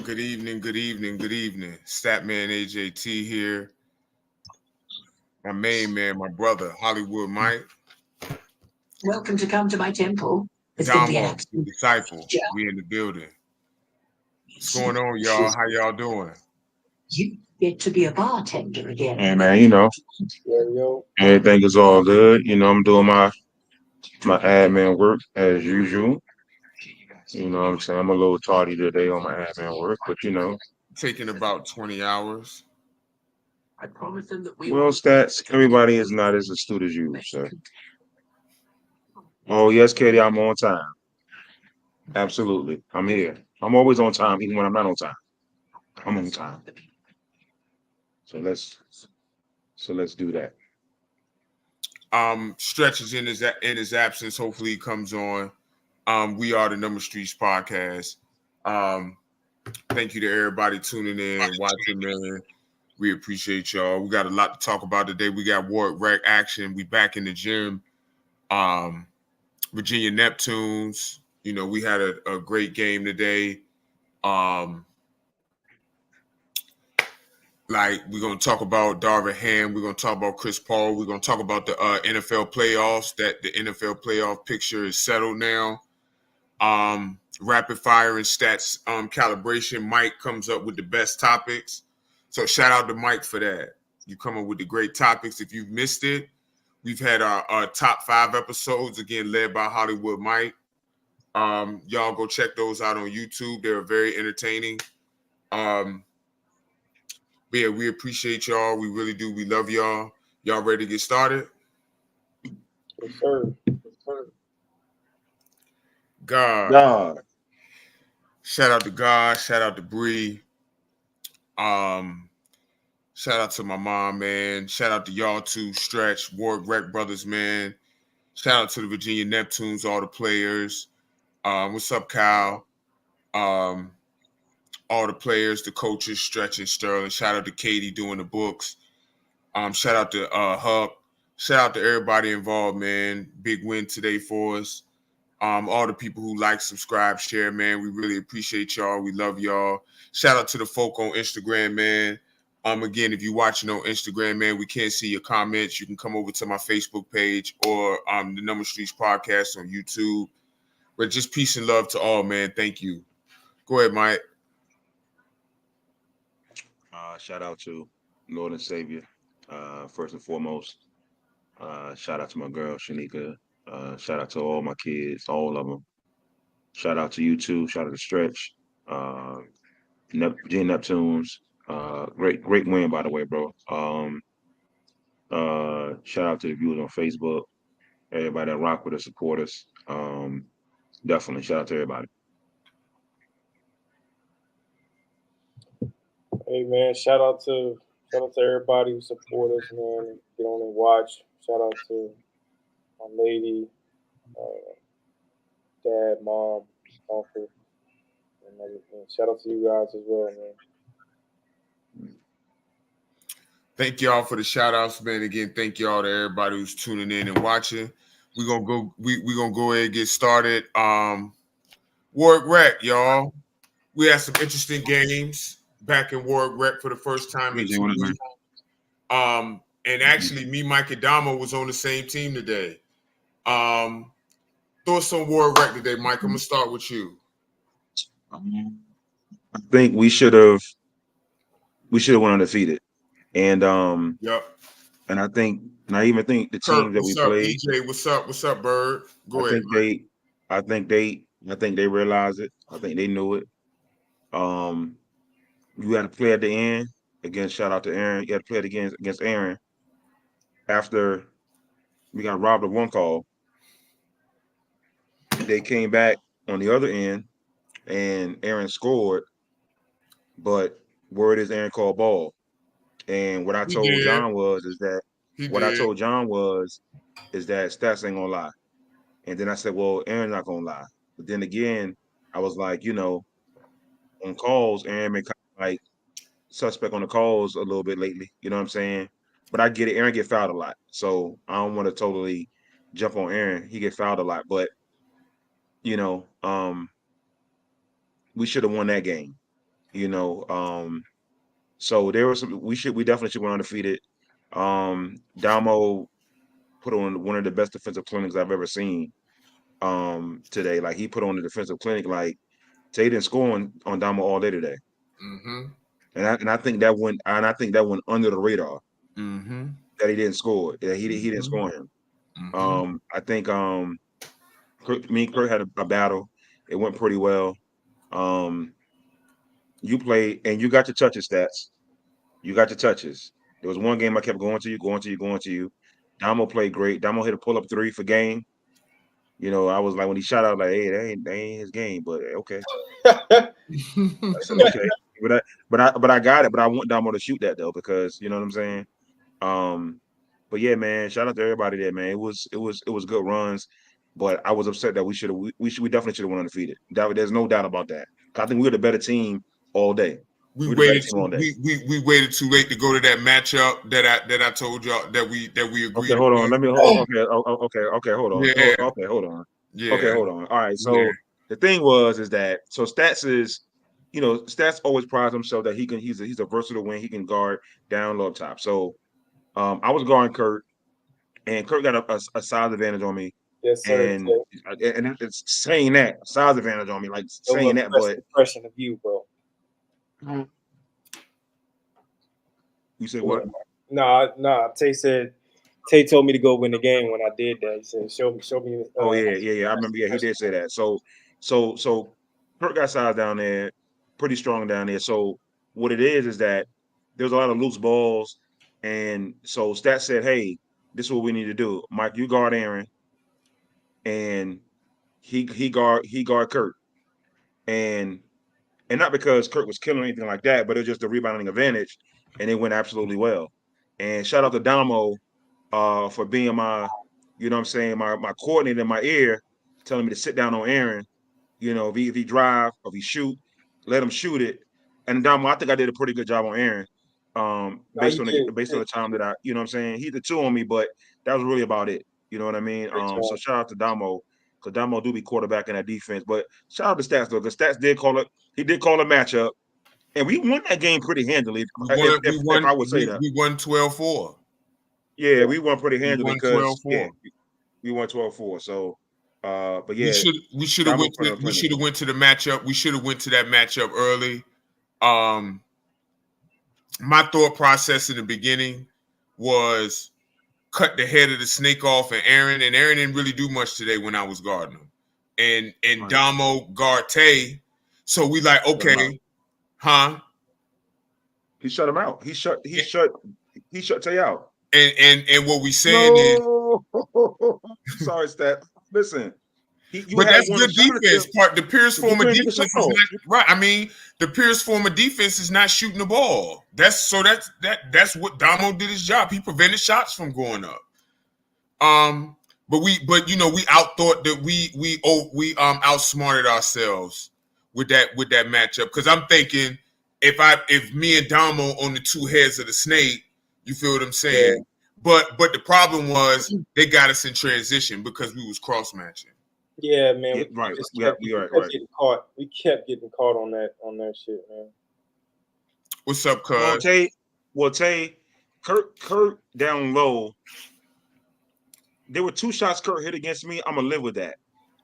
Good evening, good evening, good evening. Statman AJT here. My main man, my brother, Hollywood Mike. Welcome to Come to My Temple. It's going to be an Damo, the absolute disciple. job. We in the building. What's going on, y'all? How y'all doing? You get to be a bartender again. Hey man, everything is all good. I'm doing my admin work as usual. You know what I'm saying? I'm a little tardy today on my admin work, but Taking about 20 hours. I promised them that we well, stats, everybody is not as astute as you, sir. Oh yes, Katie, I'm on time. Absolutely. I'm here. I'm always on time, even when I'm not on time. I'm on time. So let's do that. Stretch is in his absence. Hopefully he comes on. We are the Number Streets podcast. Thank you to everybody tuning in, watching, man. We appreciate y'all. We got a lot to talk about today. We got Warwick Rec action. We back in the gym. Virginia Neptunes. We had a great game today. We're gonna talk about Darvin Ham. We're gonna talk about Chris Paul. We're gonna talk about the NFL playoffs. That the NFL playoff picture is settled now. Rapid fire and stats calibration. Mike comes up with the best topics. So shout out to Mike for that. You come up with the great topics. If you've missed it, we've had our top 5 episodes, again, led by Hollywood Mike. Y'all go check those out on YouTube. They're very entertaining. But yeah, we appreciate y'all. We really do. We love y'all. Y'all ready to get started? Yes, sir. God. Shout out to God. Shout out to Bree. Shout out to my mom, man. Shout out to y'all too. Stretch, Warwick Rec Brothers, man. Shout out to the Virginia Neptunes, all the players. What's up, Kyle? All the players, the coaches, Stretch and Sterling. Shout out to Katie doing the books. Shout out to Huck. Shout out to everybody involved, man. Big win today for us. All the people who like, subscribe, share, man. We really appreciate y'all. We love y'all. Shout out to the folk on Instagram, man. Again, if you're watching on Instagram, man, we can't see your comments. You can come over to my Facebook page or the Number Streets podcast on YouTube. But just peace and love to all, man. Thank you. Go ahead, Mike. Shout out to Lord and Savior, first and foremost. Shout out to my girl Shanika. Shout out to all my kids, all of them. Shout out to you too. Shout out to Stretch, Virginia Neptunes. Great win by the way, bro. Shout out to the viewers on Facebook, everybody that rock with us, support us. Definitely shout out to everybody. Hey man, shout out to everybody who support us, man. Get on and watch. Shout out to my lady, dad, mom, uncle, and everything. Shout out to you guys as well, man. Thank y'all for the shout outs, man. Again, thank y'all to everybody who's tuning in and watching. We're gonna go ahead and get started. Warwick Rec, y'all. We had some interesting games back in Warwick Rec for the first time in 2 weeks. And actually, me, Mike Adamo was on the same team today. Thoughts on Warwick Rec today, Mike? I'm gonna start with you. I think we should have went undefeated, and Yep. and I even think the Kirk, teams that we what's up? played. EJ, what's up, Bird? Go ahead. I think they realized it. I think they knew it. You had to play at the end. Again, shout out to Aaron. You had to play it against Aaron. After we got robbed of one call, they came back on the other end, and Aaron scored. But word is Aaron called ball. And what I told John was that stats ain't gonna lie. And then I said, well, Aaron's not gonna lie. But then again, I was like, on calls, Aaron been kind of like suspect on the calls a little bit lately. You know what I'm saying? But I get it. Aaron get fouled a lot, so I don't want to totally jump on Aaron. He get fouled a lot, but we should have won that game. You know, so there was some. We definitely should went undefeated. Damo put on one of the best defensive clinics I've ever seen. Today, like he put on the defensive clinic. Like Tay didn't score on Damo all day today, Mm-hmm. and I think that went under the radar Mm-hmm. that he didn't score. That he didn't score him. Mm-hmm. I think me and Kurt had a battle. It went pretty well. You played and you got your touches stats. You got your touches. There was one game I kept going to you. Damo played great. Damo hit a pull-up 3 for game. You know, I was like, when he shot out, like, hey, that ain't his game, but okay. I said, okay. But I got it. But I want Damo to shoot that though, because you know what I'm saying. But yeah, man, shout out to everybody there, man. It was good runs, but I was upset that we definitely should have went undefeated. There's no doubt about that. I think we were the better team all day. We waited too late to go to that matchup that I told y'all that we agreed. Okay, hold on. Let me hold. Okay, hold on. Yeah. Okay, hold on. Yeah. Okay, hold on. All right. So the thing is that Stats is, you know, Stats always prides himself that he's a versatile wing. He can guard down, low, up top. So I was guarding Kurt, and Kurt got a size advantage on me. Yes, sir. And it's saying that size advantage on me, like saying that, but impression of you, bro. You said what? No. Tay told me to go win the game when I did that. He said, "Show me." Oh yeah. I remember. Yeah, he did say that. So Kurt got size down there, pretty strong down there. So what it is that there's a lot of loose balls, and so Stats said, "Hey, this is what we need to do. Mike, you guard Aaron, and he guard Kurt, and not because Kurt was killing or anything like that, but it was just the rebounding advantage, and it went absolutely well. And shout out to Damo for being my, you know what I'm saying, my coordinator in my ear, telling me to sit down on Aaron. You know, if he drive or if he shoot, let him shoot it. And Damo, I think I did a pretty good job on Aaron. Based on the time that I, you know what I'm saying, he did 2 on me, but that was really about it. You know what I mean? So shout out to Damo, because Damo do be quarterbacking that defense. But shout out to Stats though, because Stats did call it. He did call a matchup, and we won that game pretty handily. If I would say that we won 12-4. Yeah, we won pretty handily because we won 12-4. So, but yeah, we should have went to the matchup. We should have went to that matchup early. My thought process in the beginning was cut the head of the snake off, and Aaron didn't really do much today when I was guarding him, and Damo guard Tay. So we like, okay, huh? He shut him out. He shut Tay out. And what we saying is, sorry, Stat. Listen, but that's good defense. The purest form of defense is not right. I mean, the purest form of defense is not shooting the ball. That's what Damo did his job. He prevented shots from going up. But you know, we outthought that we outsmarted ourselves with that matchup. Because I'm thinking if me and Damo on the 2 heads of the snake, you feel what I'm saying? Yeah. But the problem was they got us in transition because we was cross matching. Yeah, man. Right. We kept getting caught on that shit, man. What's up, cuz? Tay, Kurt down low. There were 2 shots Kurt hit against me. I'm gonna live with that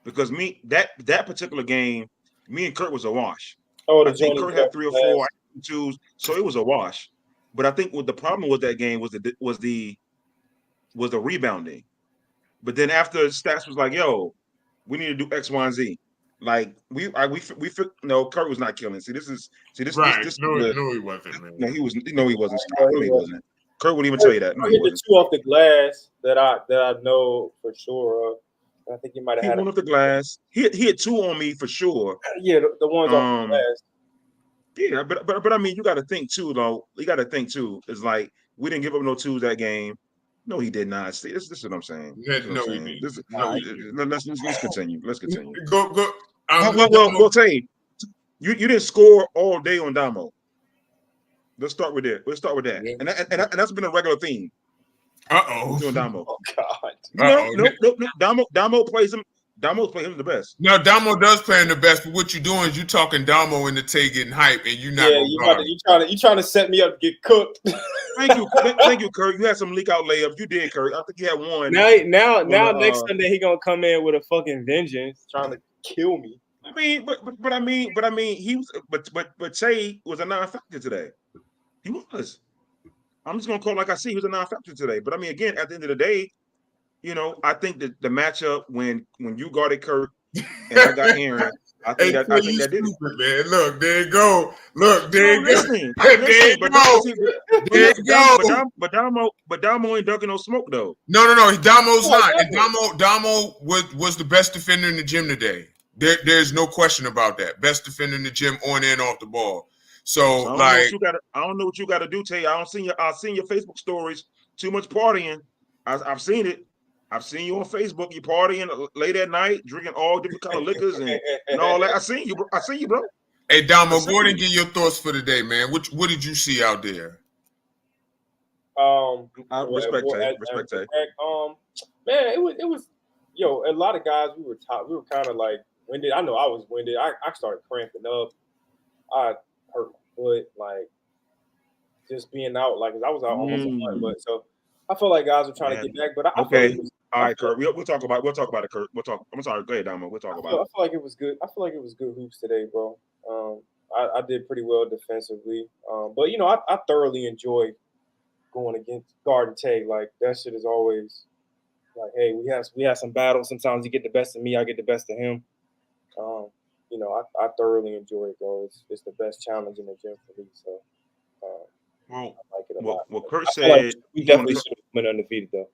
because that particular game, me and Kurt was a wash. I think Kurt had 3 or 4 twos, so it was a wash. But I think what the problem with that game was the rebounding. But then after Stats was like, "Yo, we need to do X, Y, and Z." Like we no, Kurt was not killing. This right. This no, he wasn't, man. No, he wasn't. No, he wasn't. No, he wasn't. Kurt wouldn't even tell you that. No, he hit the 2 off the glass that I know for sure of. I think he might have had one off the glass. He had 2 on me for sure. Yeah, the ones off the glass. Yeah, but I mean, you got to think too, though. You got to think too. It's like we didn't give up no 2s that game. No, he did not. See, this is what I'm saying. No, he didn't. Let's continue. Let's continue. Go. Well, Tay, you didn't score all day on Damo. Let's start with that. Yeah. And that's been a regular theme. Uh-oh. Doing Damo. Oh God. No. Damo plays him. Damo's playing him the best. No, Damo does play in the best, but what you're doing is you talking Damo into Tay getting hype, and you're not Yeah, gonna guard him. you trying to set me up to get cooked. Thank you, Kurt. You had some leak out layups. You did, Kurt. I think you had one. Now, Well, next Sunday he gonna come in with a fucking vengeance, trying to kill me. I mean, but I mean, he was, but Tay was a non-factor today. He was. I'm just gonna call it like I see. He was a non-factor today. But I mean, again, at the end of the day, you know, I think that the matchup when you guarded Kurt and I got Aaron, I think that did it. Stupid, man. Look, there you go. Look, there you go. Listen, There you go. But Damo ain't ducking no smoke though. No. Damo's Oh, not. And definitely. Damo was the best defender in the gym today. There's no question about that. Best defender in the gym on and off the ball. So I don't know what you got to do, Tay. I've seen your Facebook stories. Too much partying. I've seen it. I've seen you on Facebook. You partying late at night, drinking all different kind of liquors and all that. I seen you, bro. Hey, Damo, go ahead and give your thoughts for the day, man. What did you see out there? Respect, Tay. Man, it was yo. A lot of guys we were kind of like winded. I know I was winded. I started cramping up. I hurt my foot, like just being out. Like I was out almost a month, but so I feel like guys are trying to get back. But I feel like all right, Kurt. We'll talk about it, Kurt. I'm sorry. Go ahead, Damo. We'll talk about it. I feel like it was good. I feel like it was good hoops today, bro. I did pretty well defensively. But you know, I thoroughly enjoyed going against guarding Tay. Like that shit is always like, hey, we have some battles. Sometimes you get the best of me, I get the best of him. You know, I thoroughly enjoy it, bro. It's the best challenge in the gym for me. So I like it a lot. Well, Kurt I feel said like we definitely should have been undefeated though.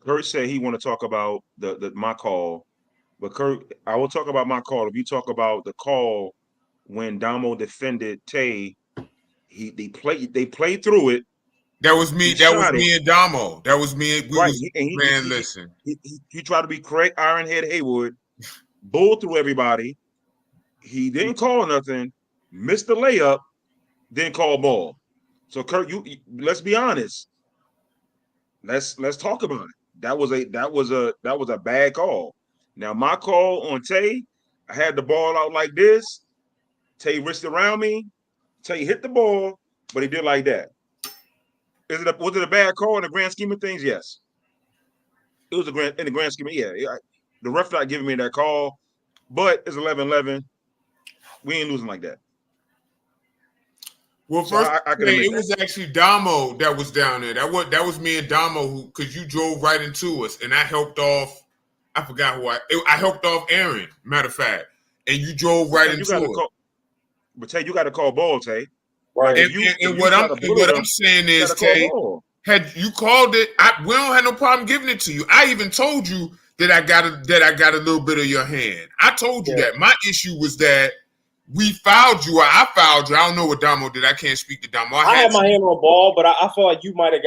Kurt said he want to talk about the my call, but Kurt, I will talk about my call. If you talk about the call when Damo defended Tay, they played through it. That was me. That was me and Damo. That was me. Listen. He tried to be Craig Ironhead Haywood, bull through everybody. He didn't call nothing, missed the layup, didn't call ball. So Kurt, you let's be honest. Let's talk about it. That was a bad call. Now my call on Tay, I had the ball out like this. Tay wrist around me. Tay hit the ball, but he did like that. Was it a bad call in the grand scheme of things? Yes. It was in the grand scheme. Yeah. The ref not giving me that call, but it's 11-11. We ain't losing like that. Well, first, it was actually Damo that was down there. That was me and Damo because you drove right into us, and I helped off. I forgot who I helped off Aaron. Matter of fact, and you drove right into us. But Tay, you got to call ball, Tay. Right. And what I'm saying is, Tay, had you called it, we don't have no problem giving it to you. I even told you that I got a little bit of your hand. I told you that. My issue was that we fouled you, or I fouled you. I don't know what Damo did. I can't speak to Damo. I had my hand on the ball, but I feel like you might have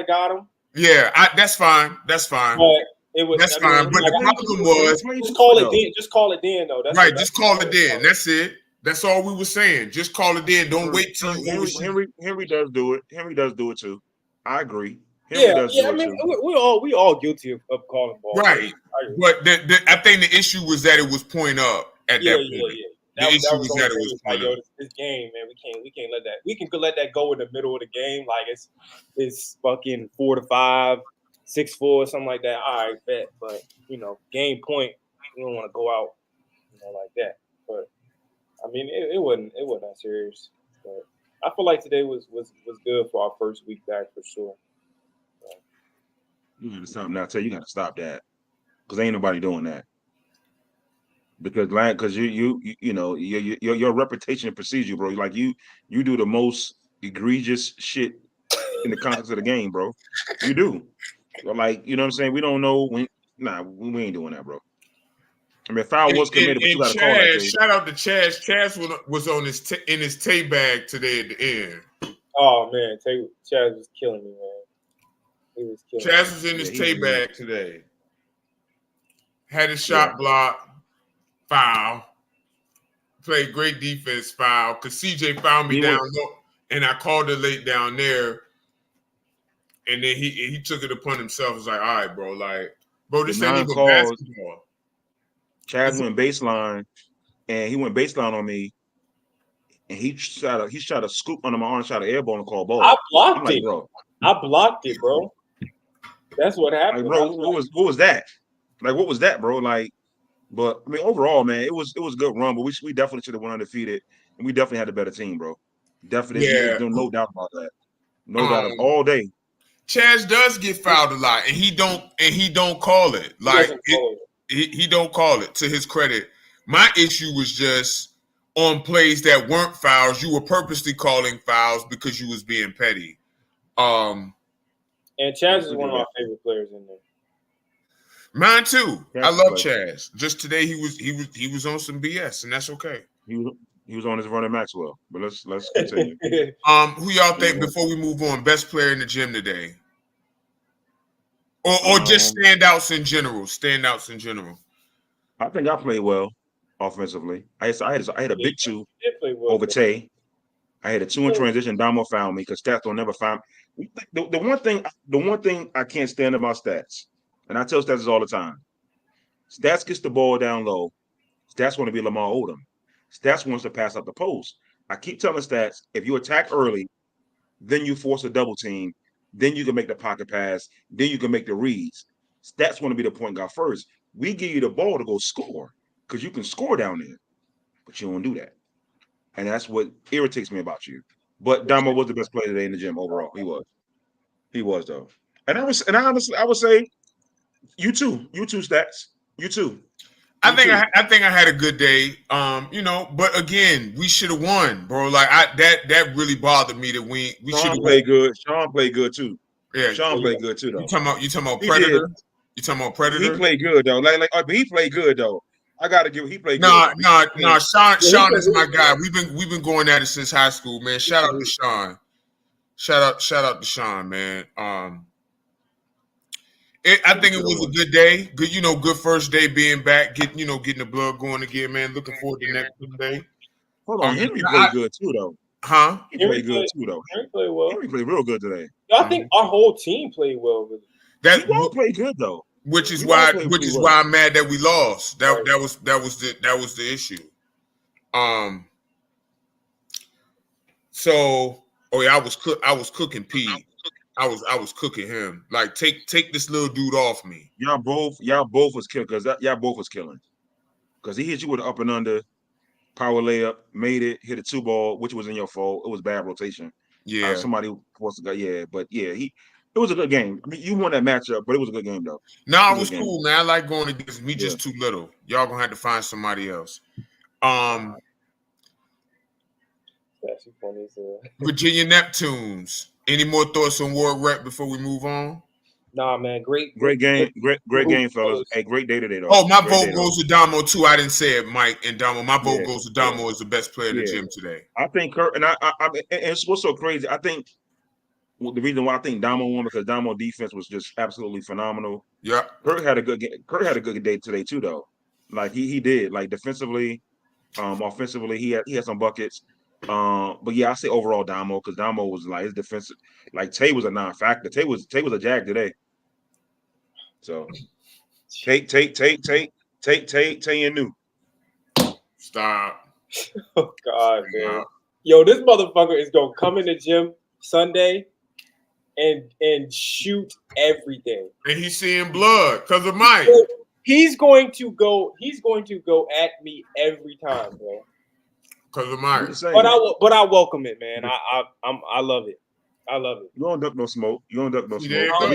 got him. Yeah, that's fine. That's fine. But it was fine. But the problem was just call it then. Just call it then, though. Right. Just call it then. That's it. That's all we were saying. Just call it then. Don't wait till Henry does do it. Henry does do it too. I agree. I mean, we all guilty of calling ball. Right. But I think the issue was that it was point up at that point. Yeah. The issue was that it was point up. This game, man, we can't let that. We can let that go in the middle of the game, like it's fucking 4-5, 6-4, something like that. All right, bet. But you know, game point, we don't want to go out, like that. But I mean, it wasn't that serious. But I feel like today was good for our first week back for sure. You got to stop now. Tay, you got to stop that because ain't nobody doing that. Because you know your reputation precedes you, bro. Like you do the most egregious shit in the context of the game, bro. You do. Like, you know what I'm saying? We don't know when. Nah, we ain't doing that, bro. I mean, foul was committed, but you got to call that. Shout out to Chaz. Chaz was on in his Tay bag today at the end. Oh man, Chaz was killing me, man. He was killing me. Chaz was in his Tay bag today. Had his shot blocked. Foul. Played great defense, foul. Because CJ fouled me down low, and I called it late down there. And then he took it upon himself. It's like, all right, bro, like, Bro, The this ain't 9 even calls. basketball. Chaz went baseline, and he went baseline on me, and he shot a scoop under my arm, shot an air ball, and called ball. I I'm blocked like, it. bro, I blocked it, bro. That's what happened. like, bro, what was that? Like, what was that, bro? Like, but I mean, overall, man, it was a good run, but we definitely should have went undefeated, and we definitely had a better team, bro. Definitely, Yeah. no doubt about that. No doubt of all day. Chaz does get fouled a lot, and he don't call it. Like he don't call it, to his credit. My issue was just on plays that weren't fouls. You were purposely calling fouls because you was being petty. And Chaz is one of my favorite players in there. Mine too. Chaz I love play. Chaz. Just today he was on some BS, and that's okay. He was on his running Maxwell. But let's continue. Who y'all think before we move on? Best player in the gym today, or just standouts in general? Standouts in general. I think I played well offensively. I had a big 2 well over Tay. I had a 2 in transition. Damo found me because stats don't never find me. The one thing I can't stand about stats, and I tell stats all the time. Stats gets the ball down low. Stats want to be Lamar Odom. Stats wants to pass up the post. I keep telling stats, if you attack early, then you force a double team, then you can make the pocket pass, then you can make the reads. Stats want to be the point guard first. We give you the ball to go score because you can score down there, but you don't do that. And that's what irritates me about you. But Damo was the best player today in the gym overall. He was though. And honestly, I would say you too, stats. You too. I think I had a good day. But again, we should have won, bro. Like that really bothered me that we should have played good. Sean played good too. Yeah, Sean played good too though. You talking about Predator? You talking about Predator? He played good though. But he played good though. I gotta give. He played good. No. Sean is my guy. We've been going at it since high school, man. Shout out to Sean. Shout out to Sean, man. I think it was a good day. Good first day being back. Getting the blood going again, man. Looking forward to next day. Hold on, Henry played good too, though. Huh? He played good too, though. Henry played well. Henry played real good today. I think our whole team played well. Really. He played good though. Which is why I'm mad that we lost. That was the issue. So, I was cooking Pete. I was cooking him. Like take this little dude off me. Y'all both was killing because he hit you with an up and under power layup, made it, hit a 2 ball, which was in your fault. It was bad rotation. Yeah, somebody was to go. Yeah, but yeah, it was a good game. I mean, you won that matchup, but it was a good game though. No, it was cool, man. I like going against me. Just too little. Y'all gonna have to find somebody else. That's funny. Virginia Neptunes. Any more thoughts on Ward Rep before we move on? Nah, man. Great game, fellas. Hey, great day today, though. Oh, my vote goes to Damo too. I didn't say it, Mike and Damo. My vote goes to Damo as the best player in the gym today. I think Kurt and I it's what's so crazy. I think the reason why I think Damo won because Damo defense was just absolutely phenomenal. Yeah, Kurt had a good game. Kurt had a good day today too, though. Like he did. Like defensively, offensively, he had some buckets. But yeah, I say overall Damo because Damo was like his defensive. Like Tay was a non-factor. Tay was a jag today. So Tay and new. Stop. Oh God, man. Yo, this motherfucker is gonna come in the gym Sunday and shoot everything. And he's seeing blood because of Mike. He's going to go at me every time, bro. Because of Mike. But I welcome it, man. I love it. I love it. You don't duck no smoke. Yeah, we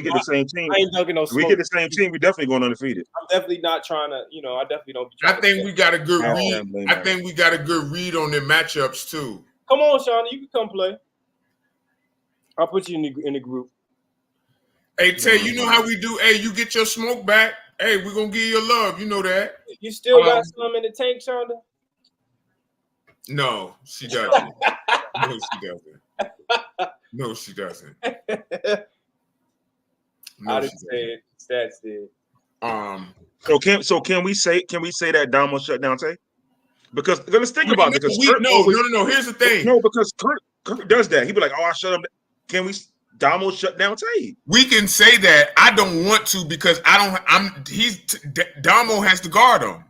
get the same team. I ain't ducking no smoke. We get the same team. We definitely going undefeated. I'm definitely not trying to. I definitely don't. I think we got a good read. I think we got a good read on their matchups too. Come on, Shawnee, you can come play. I'll put you in the group. Hey, Tay, you know how we do. Hey, you get your smoke back. Hey, we're gonna give you your love. You know that. You still got some in the tank, Shonda? No, she doesn't. No, she doesn't. No, she doesn't. I didn't say it. Stats did. So can we say that Damo shut down Tay? Because let's think about it. Because no. Here's the thing. No, because Kurt does that. He be like, "Oh, I shut him." Can we? Damo shut down Tay. We can say that. I don't want to because I don't. Damo has to guard him.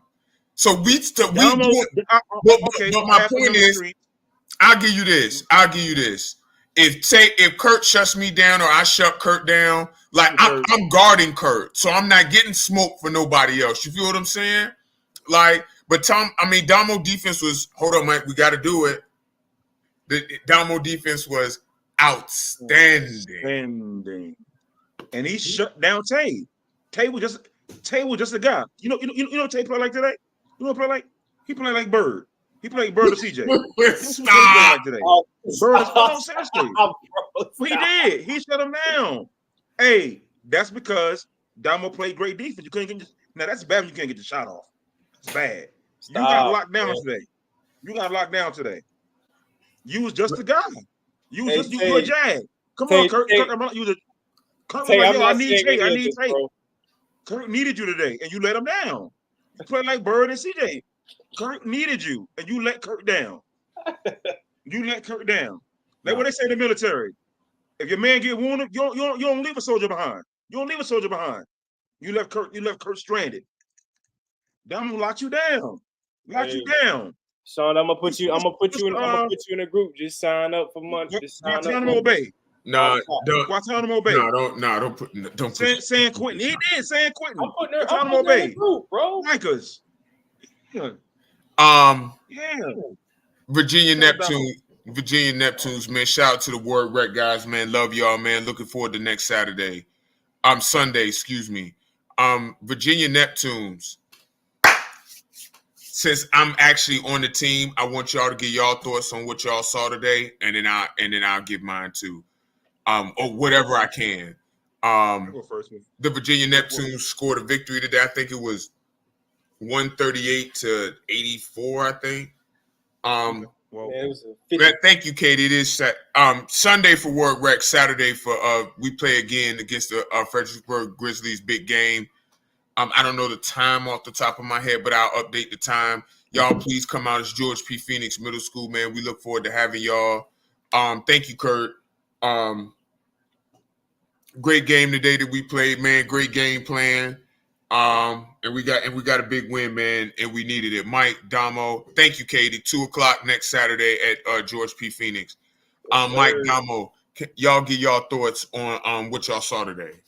So we Damo, okay. but my half of point them is, streets. I'll give you this. If Kurt shuts me down or I shut Kurt down, like I'm guarding Kurt, so I'm not getting smoked for nobody else. You feel what I'm saying? Like, but Damo defense was. Hold on, Mike. We got to do it. The Damo defense was outstanding. And he shut down Tay. Tay was just a guy. You know Tay play like today? You know play like? He played like Bird. He played Bird or CJ. Stop. Like today. Bird is on Saturday. He did. He shut him down. Hey, that's because Damo played great defense. You couldn't get now that's bad when you can't get the shot off. It's bad. You got locked down today. You was just a guy. You was you a Jag. Come on, Kurt. I need Tay. Kurt needed you today, and you let him down. You play like Bird and CJ. Kurt needed you, and you let Kurt down. Like what they say in the military. If your man get wounded, you don't leave a soldier behind. You left Kurt stranded. Damo locked you down. Sean, I'm gonna put you in a group. Just sign up for months. Guantanamo Bay. Guantanamo Bay. Don't put San Quentin. He did San Quentin. Guantanamo Bay, group, bro. Like us. Yeah. Virginia Neptunes, man. Shout out to the Word Rec guys, man. Love y'all, man. Looking forward to next Sunday, excuse me. Virginia Neptunes. Since I'm actually on the team, I want y'all to get y'all thoughts on what y'all saw today, and then I'll give mine too. Or whatever I can. The Virginia Neptunes scored a victory today. I think it was 138-84, I think. Thank you, Katie. It is Sunday for Word Rec, Saturday for we play again against the Fredericksburg Grizzlies, big game. I don't know the time off the top of my head, but I'll update the time. Y'all please come out. It's George P. Phoenix Middle School, man. We look forward to having y'all. Thank you, Kurt. Great game today that we played, man. Great game plan. And we got a big win, man, and we needed it. Mike, Damo, thank you, Katie. 2:00 next Saturday at George P. Phoenix. Mike, Damo, y'all give y'all thoughts on what y'all saw today.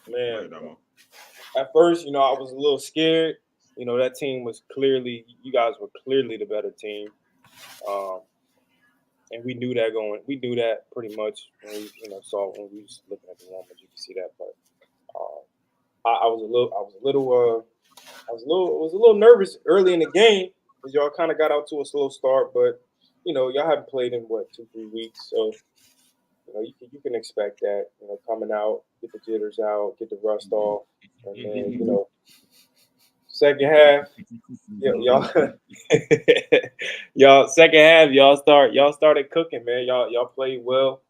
Man, at first, I was a little scared. That team was you guys were clearly the better team. And we knew that we knew that pretty much when we, saw when we was looking at the numbers, you can see that. But I was a little nervous early in the game because y'all kind of got out to a slow start, but y'all haven't played in 2-3 weeks, so you can expect that. Coming out, get the jitters out, get the rust off, and then second half, y'all second half, y'all started cooking, man. Y'all played well.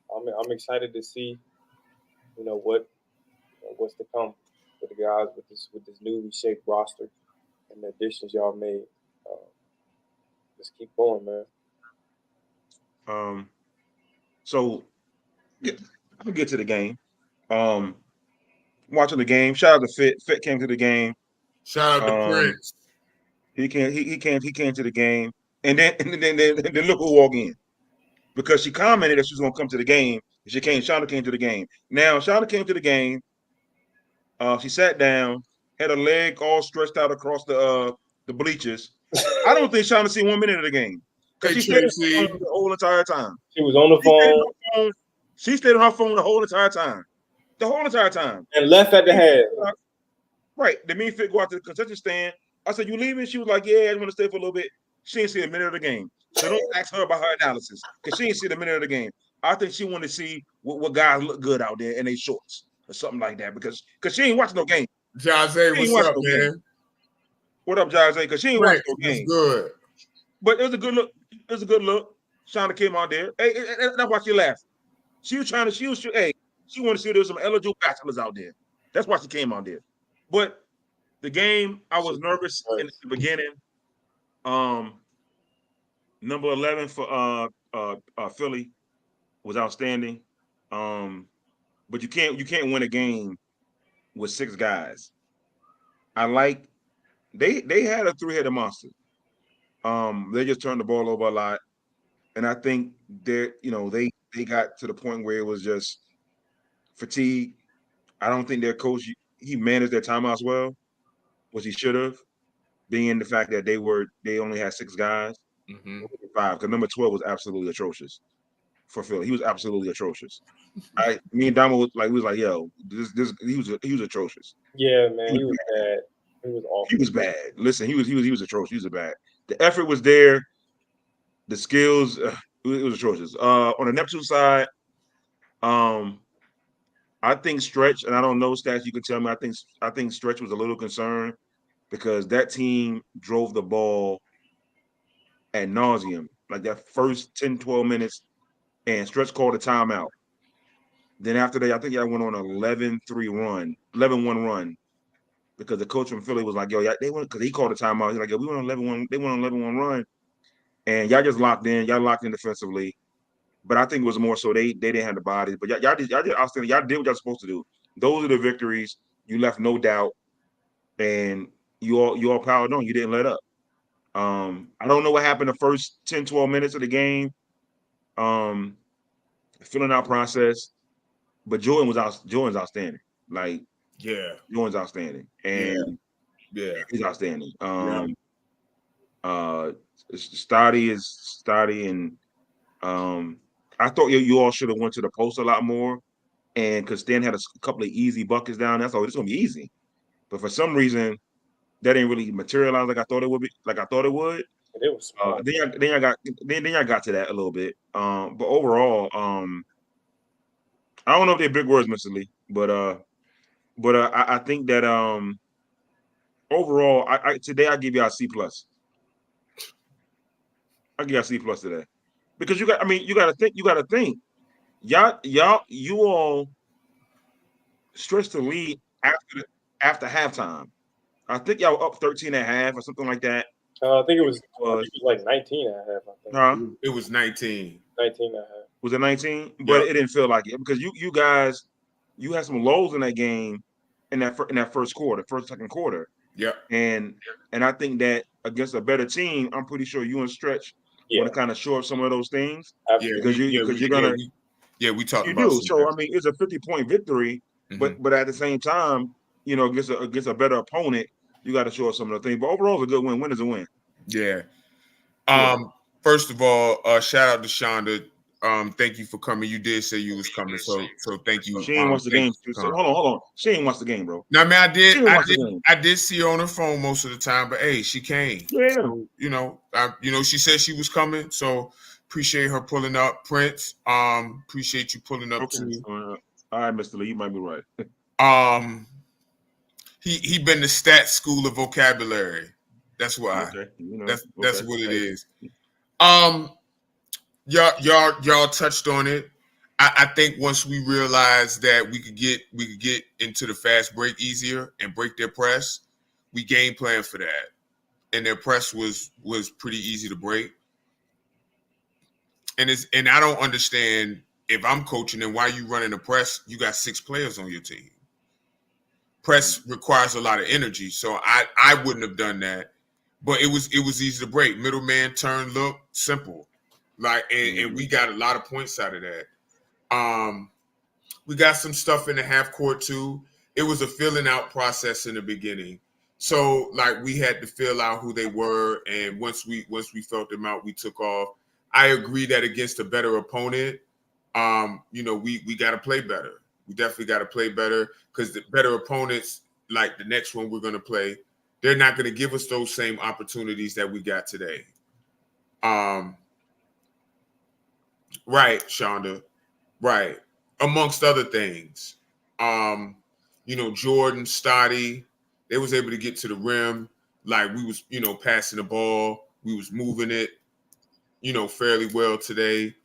I'm excited to see, what's to come with the guys with this newly shaped roster and the additions y'all made. Just keep going, man. So I'll get to the game. Watching the game. Shout out to Fit. Fit came to the game. Shout out to Prince. He came to the game, and then look who walked in, because she commented that she was gonna come to the game. Shauna came to the game. Now Shauna came to the game. She sat down, had her leg all stretched out across the bleachers. I don't think Shauna seen 1 minute of the game because she stayed on the phone the whole entire time. She was on the phone. She stayed on her phone the whole entire time. And left at the half. Right. The mean Fit go out to the concession stand. I said, "You leaving?" She was like, "Yeah, I want to stay for a little bit." She didn't see a minute of the game. So don't ask her about her analysis because she didn't see the minute of the game. I think she wanted to see what guys look good out there in their shorts or something like that because she ain't watching no game. Jose, what's up, man? What up, Jose? Because she ain't watching no game. Good. But it was a good look. Shauna came out there. Hey, that's why she laughed. She wanted to see there's some eligible bachelors out there. That's why she came out there. But the game, I was nervous in the beginning. Number 11 for Philly was outstanding. But you can't win a game with 6 guys. I like they had a 3-headed monster. They just turned the ball over a lot, and I think they got to the point where it was just fatigue. I don't think their coach he managed their timeouts well, which he should have, being the fact that they only had 6 guys, Mm-hmm. 5, because number 12 was absolutely atrocious for Philly. He was absolutely atrocious. Me and Damo was like, yo, this he was atrocious. Yeah, man, he was bad. He was awful. He was bad. Listen, he was atrocious. He was bad. The effort was there. The skills, it was atrocious. On the Neptune side, I think Stretch, and I don't know stats. You can tell me. I think Stretch was a little concerned because that team drove the ball ad nauseum, like that first 10, 12 minutes, and Stretch called a timeout. Then after that, I think I went on an 11-1 run because the coach from Philly was like, yo, they went, because he called a timeout. He's like, yo, we went on 11-1, they went on 11-1 run, and y'all just locked in. Y'all locked in defensively. But I think it was more so they didn't have the bodies. But y'all did outstanding. Y'all did what y'all supposed to do. Those are the victories. You left no doubt, and you all powered on. You didn't let up. I don't know what happened the first 10, 12 minutes of the game. Filling out process, but Jordan's outstanding. Like Yeah. Jordan's outstanding, and Yeah. he's outstanding. Stoddy is Stoddy, and I thought you all should have went to the post a lot more, and because Stan had a couple of easy buckets down. That's all. It's gonna be easy, but for some reason that didn't really materialize like I thought it would be. Like I thought it would. And it was small. Then I got to that a little bit. But overall, I don't know if they're big words, Mr. Lee, but I think that overall, today I give you a C plus. I give you a C plus today because you got to think. You all stretched the lead after halftime. I think y'all were up 13.5 or something like that. I think it was like 19 and a half. I think. It was 19. 19 and a half. Was it 19? But it didn't feel like it because you guys, you had some lows in that game in that first quarter, second quarter. Yeah. And I think that against a better team, I'm pretty sure you and Stretch want to kind of show up some of those things. Absolutely. Because you're gonna. We talked you about do. So I mean, it's a 50-point victory, but at the same time, against a better opponent, you got to show us some of the things. But overall, it's a good win. Win is a win. Yeah. First of all, shout out to Shonda. Thank you for coming. You did say you was coming, so thank you. She ain't watched the game. So, hold on. She ain't watched the game, bro. No, I mean, I did see her on her phone most of the time, but hey, she came. Yeah. So, she said she was coming, so appreciate her pulling up. Prince, appreciate you pulling up too. All right, Mr. Lee, you might be right. He been to stat school of vocabulary. That's why. Okay. That's what it is. Y'all touched on it. I think once we realized that we could get into the fast break easier and break their press, we game plan for that. And their press was pretty easy to break. And I don't understand, if I'm coaching and why you running a press, you got 6 players on your team. Press requires a lot of energy, so I wouldn't have done that. But it was easy to break. Middleman turn, look, simple. And we got a lot of points out of that. We got some stuff in the half court too. It was a filling out process in the beginning. So we had to fill out who they were, and once we felt them out, we took off. I agree that against a better opponent, we got to play better. We definitely got to play better because the better opponents, like the next one we're going to play, they're not going to give us those same opportunities that we got today. Right, Shonda. Right. Amongst other things. Jordan, Stoddy, they was able to get to the rim. We was, passing the ball. We was moving it, fairly well today.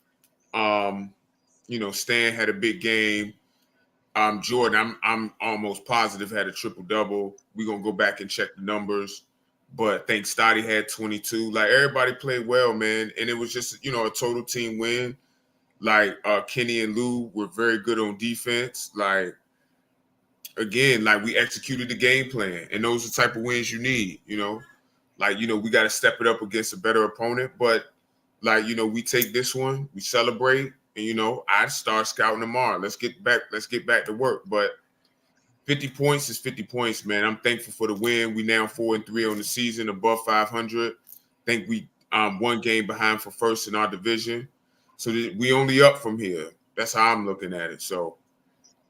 Stan had a big game. Jordan, I'm almost positive had a triple-double. We're going to go back and check the numbers. but I think Stotty had 22. Like everybody played well, man, and it was just a total team win. Like Kenny and Lou were very good on defense. Like again, like we executed the game plan, and those are the type of wins you need. Like we got to step it up against a better opponent, but like we take this one, we celebrate, and I start scouting tomorrow. Let's get back to work. But 50 points is 50 points, man. I'm thankful for the win. We now 4-3 on the season, above 500. Think we one game behind for first in our division, so we only up from here. That's how I'm looking at it. So,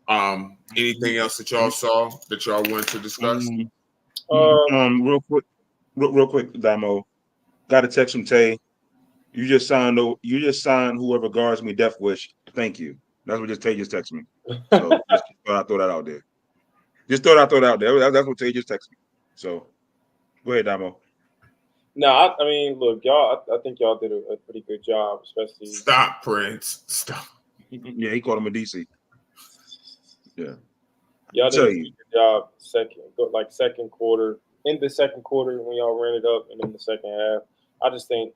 anything else that y'all saw that y'all wanted to discuss? Real quick, Damo. Got a text from Tay. You just signed whoever guards me Death Wish. Thank you. That's what Tay just texted me. So just thought I'd throw that out there. Just thought I'd throw that out there. That's what Tay just texted me. So go ahead, Damo. No, I mean, look, y'all. I think y'all did a pretty good job, especially. Stop, Prince. Stop. Yeah, he called him a DC. Yeah. Y'all did a good job second quarter. In the second quarter when y'all ran it up, and in the second half, I just think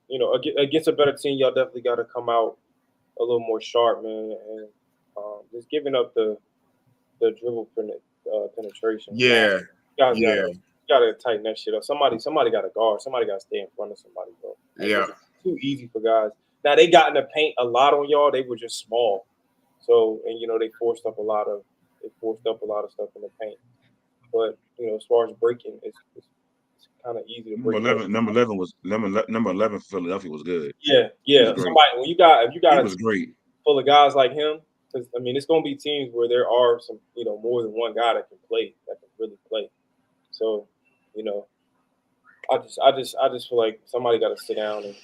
against a better team, y'all definitely got to come out a little more sharp, man, and just giving up the dribble penetration. Yeah, guys gotta tighten that shit up. Somebody got to guard. Somebody got to stay in front of somebody, bro. Yeah, it's too easy for guys. Now they got in the paint a lot on y'all. They were just small, so and they forced up a lot of stuff in the paint. But as far as breaking, it's kind of easy to break. Number 11 Philadelphia was good. Yeah. Somebody if you got was great. Full of guys like him, because I mean it's going to be teams where there are some more than one guy that can really play. So I just feel like somebody got to sit down and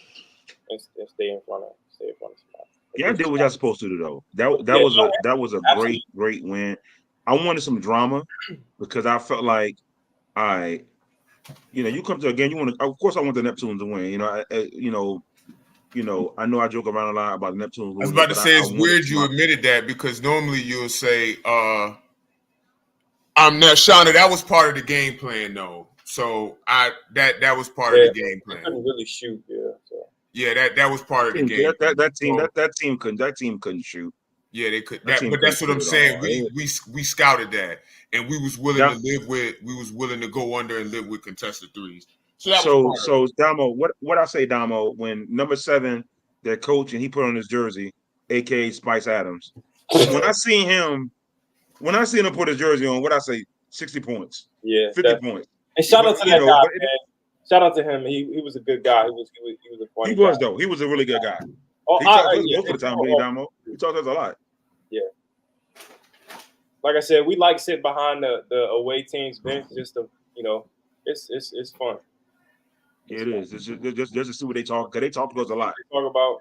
stay in front of somebody. Yeah, I did what y'all supposed to do though. That was a great win. I wanted some drama because I felt like, you come to a game. You want to, of course, I want the Neptunes to win. I know I joke around a lot about the Neptunes. I was about to say it's weird you admitted that because normally you'll say, "I'm not Shauna." That was part of the game plan, though. So that was part of the game plan. They couldn't really shoot, So. Yeah, that was part of the game. That team couldn't shoot. Yeah, they could. But that's what I'm saying. We scouted that, and we was willing to live with. We was willing to go under and live with contested threes. So Damo, what I say, Damo, when number 7, their coach, and he put on his jersey, aka Spice Adams. when I seen him put his jersey on, what I say, 60 points. Yeah, 50 points. And shout out to that guy, man. Shout out to him. He was a good guy. He was a funny. He was though. He was a really good guy. Oh, he talked to us most of the time, Damo. He talked to us a lot. Yeah. Like I said, we like sit behind the away team's bench just to it's fun. Yeah, it is. It's just to see what they talk, because they talk to us a lot.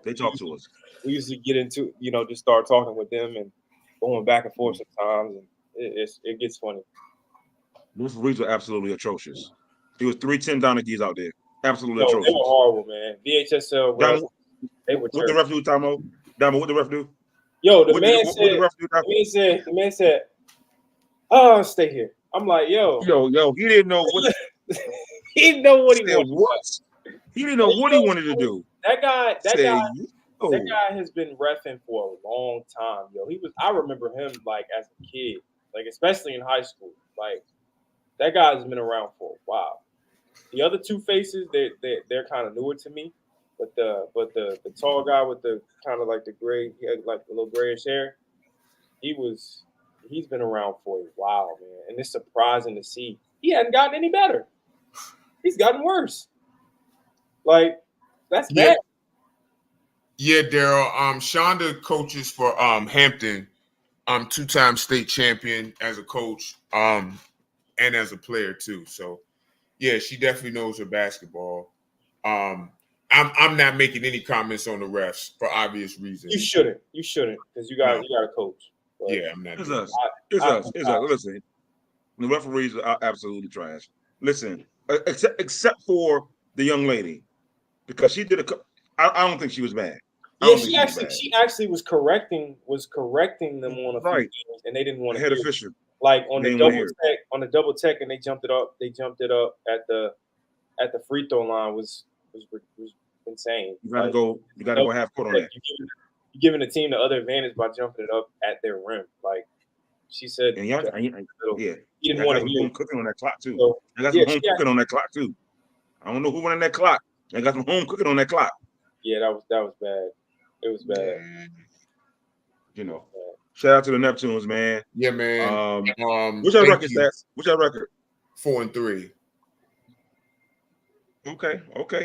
They talk to us. We used to get into just start talking with them and going back and forth sometimes, and it gets funny. Those referees were absolutely atrocious. It was 3-10 Donaghy's out there. Absolutely atrocious. They were horrible, man. VHSL. They were. What the ref do, Damo? What the ref do? Yo, the man said, "Oh, stay here." I'm like, yo, he didn't know what. He didn't know what he wanted. What? He didn't know what he wanted to do. That guy has been reffing for a long time, yo. I remember him like as a kid, like especially in high school. Like that guy's been around for a while. The other two faces, they're kind of newer to me, but the tall guy with the kind of like the gray, he had like the little grayish hair. He's been around for a while, man, and it's surprising to see he hadn't gotten any better. He's gotten worse. Like that's bad. Yeah, Daryl. Shonda coaches for Hampton, 2-time state champion as a coach, and as a player too. So yeah, she definitely knows her basketball. I'm not making any comments on the refs for obvious reasons. You shouldn't, because you got a coach. But yeah, I'm not. It's us. Listen, the referees are absolutely trash. Listen, except for the young lady, because she did I don't think she was bad. Yeah, she actually was correcting them on a few things, and they didn't want to head official. Like on the double tech, and they jumped it up at the at the free throw line was insane. You gotta Like, go. You gotta go half court on that. You're giving the team the other advantage by jumping it up at their rim. Like she said, And y'all, yeah, he didn't I want got to some hear. home cooking on that clock too. So, I got yeah, some home cooking on that clock too. I don't know who went on that clock. I got some home cooking on that clock. yeah, that was bad. It was bad. Yeah. You know, shout out to the Neptunes, man. Yeah, man. What's your thank record, you. Stats? What's your record? 4-3. Okay.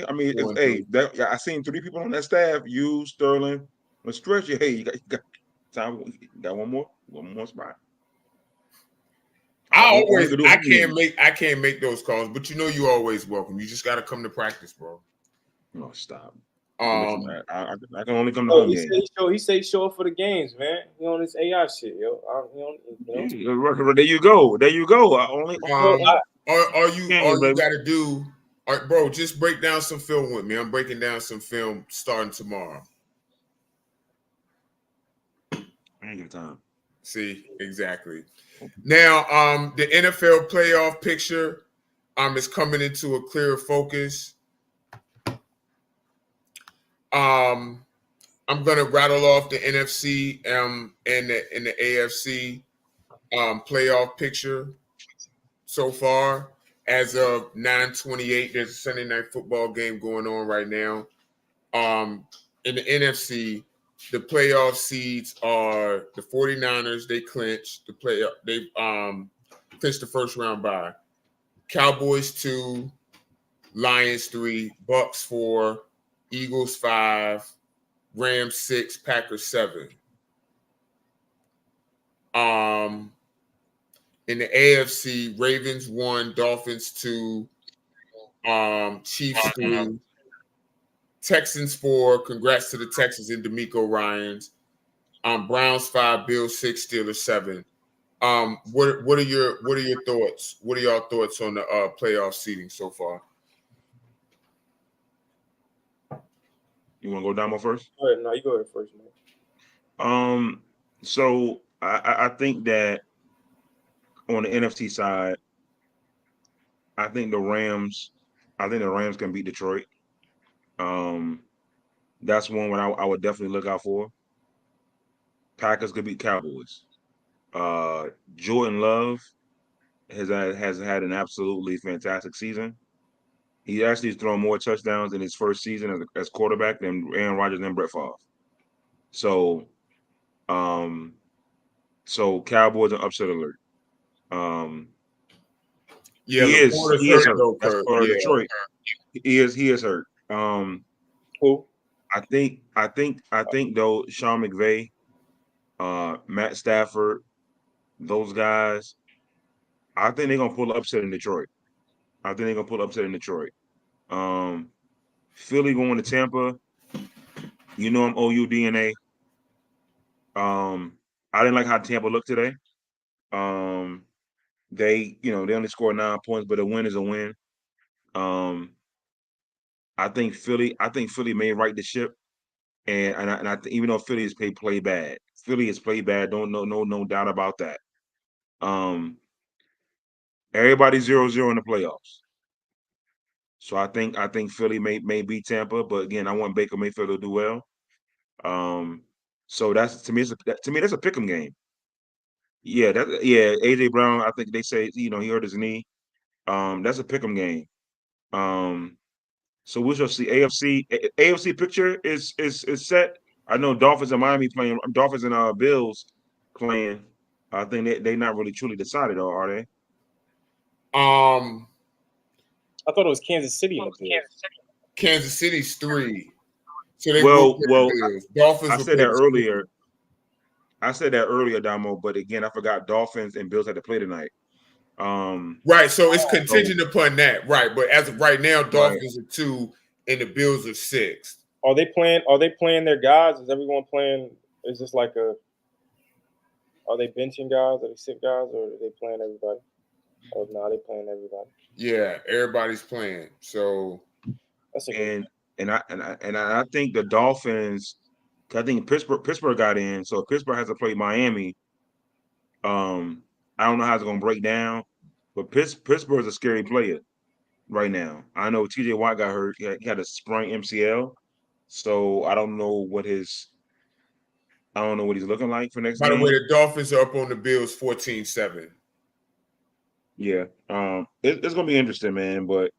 I mean, Four and hey, three. I seen 3 people on that staff. You, Sterling, and Stretch. Hey, you got time. You got one more spot. I can't make those calls, but you know you're always welcome. You just got to come to practice, bro. No, stop. Um, I can only come to home games. He say show up for the games, man. He on this AI shit, yo. There you go. All you baby. got to do, bro, just break down some film with me. I'm breaking down some film starting tomorrow. I ain't got time. See, exactly. Now, the NFL playoff picture is coming into a clearer focus. I'm gonna rattle off the NFC and the AFC playoff picture so far. As of 9:28, there's a Sunday night football game going on right now. In the NFC, the playoff seeds are the 49ers. They clinched they clinched the first round bye. Cowboys 2, Lions 3, Bucks 4, Eagles 5, Rams 6, Packers 7. In the AFC, Ravens 1, Dolphins 2, Chiefs 3, Texans 4. Congrats to the Texans and DeMeco Ryans. Browns 5, Bills 6, Steelers 7. What are your thoughts? What are y'all thoughts on the playoff seeding so far? You want to go Damo first? Go ahead. No, you go ahead first, man. So I think that on the NFC side, I think the Rams can beat Detroit. That's one I would definitely look out for. Packers could beat Cowboys. Jordan Love has had an absolutely fantastic season. He actually has thrown more touchdowns in his first season as quarterback than Aaron Rodgers and Brett Favre. So Cowboys are upset alert. Yeah, he is hurt. That's for Detroit. He is hurt. Who? I think though Sean McVay, Matt Stafford, those guys, I think they're gonna pull an upset in Detroit. Philly going to Tampa. You know I'm OU DNA. I didn't like how Tampa looked today. They only scored 9 points, but a win is a win. I think Philly may right the ship, and I think even though Philly has played bad, no doubt about that. Everybody's 0-0 in the playoffs. So I think Philly may beat Tampa, but again, I want Baker Mayfield to do well. So that's to me that's a pick'em game. Yeah, AJ Brown. I think they say he hurt his knee. That's a pick'em game. So we shall see. AFC picture is set. I know Dolphins and Miami playing. Dolphins and Bills playing. I think they not really truly decided, or are they? I thought it was Kansas City. Kansas City's 3. So they Dolphins. I said that earlier, Damo. But again, I forgot Dolphins and Bills had to play tonight. Right, so it's contingent upon that, right? But as of right now, Dolphins are 2 and the Bills are 6. Are they playing their guys? Is everyone playing? Is this like a? Are they benching guys? Are they sick guys? Or are they playing everybody? Oh no, they playing everybody. Yeah, everybody's playing. So that's and I think the Dolphins. I think Pittsburgh got in, so Pittsburgh has to play Miami. I don't know how it's going to break down, but Pittsburgh's a scary player. right now. I know TJ Watt got hurt. He had a sprained MCL, so I don't know what he's looking like for next By the way, game. the Dolphins are up on the Bills 14-7. Yeah, it's gonna be interesting, man. But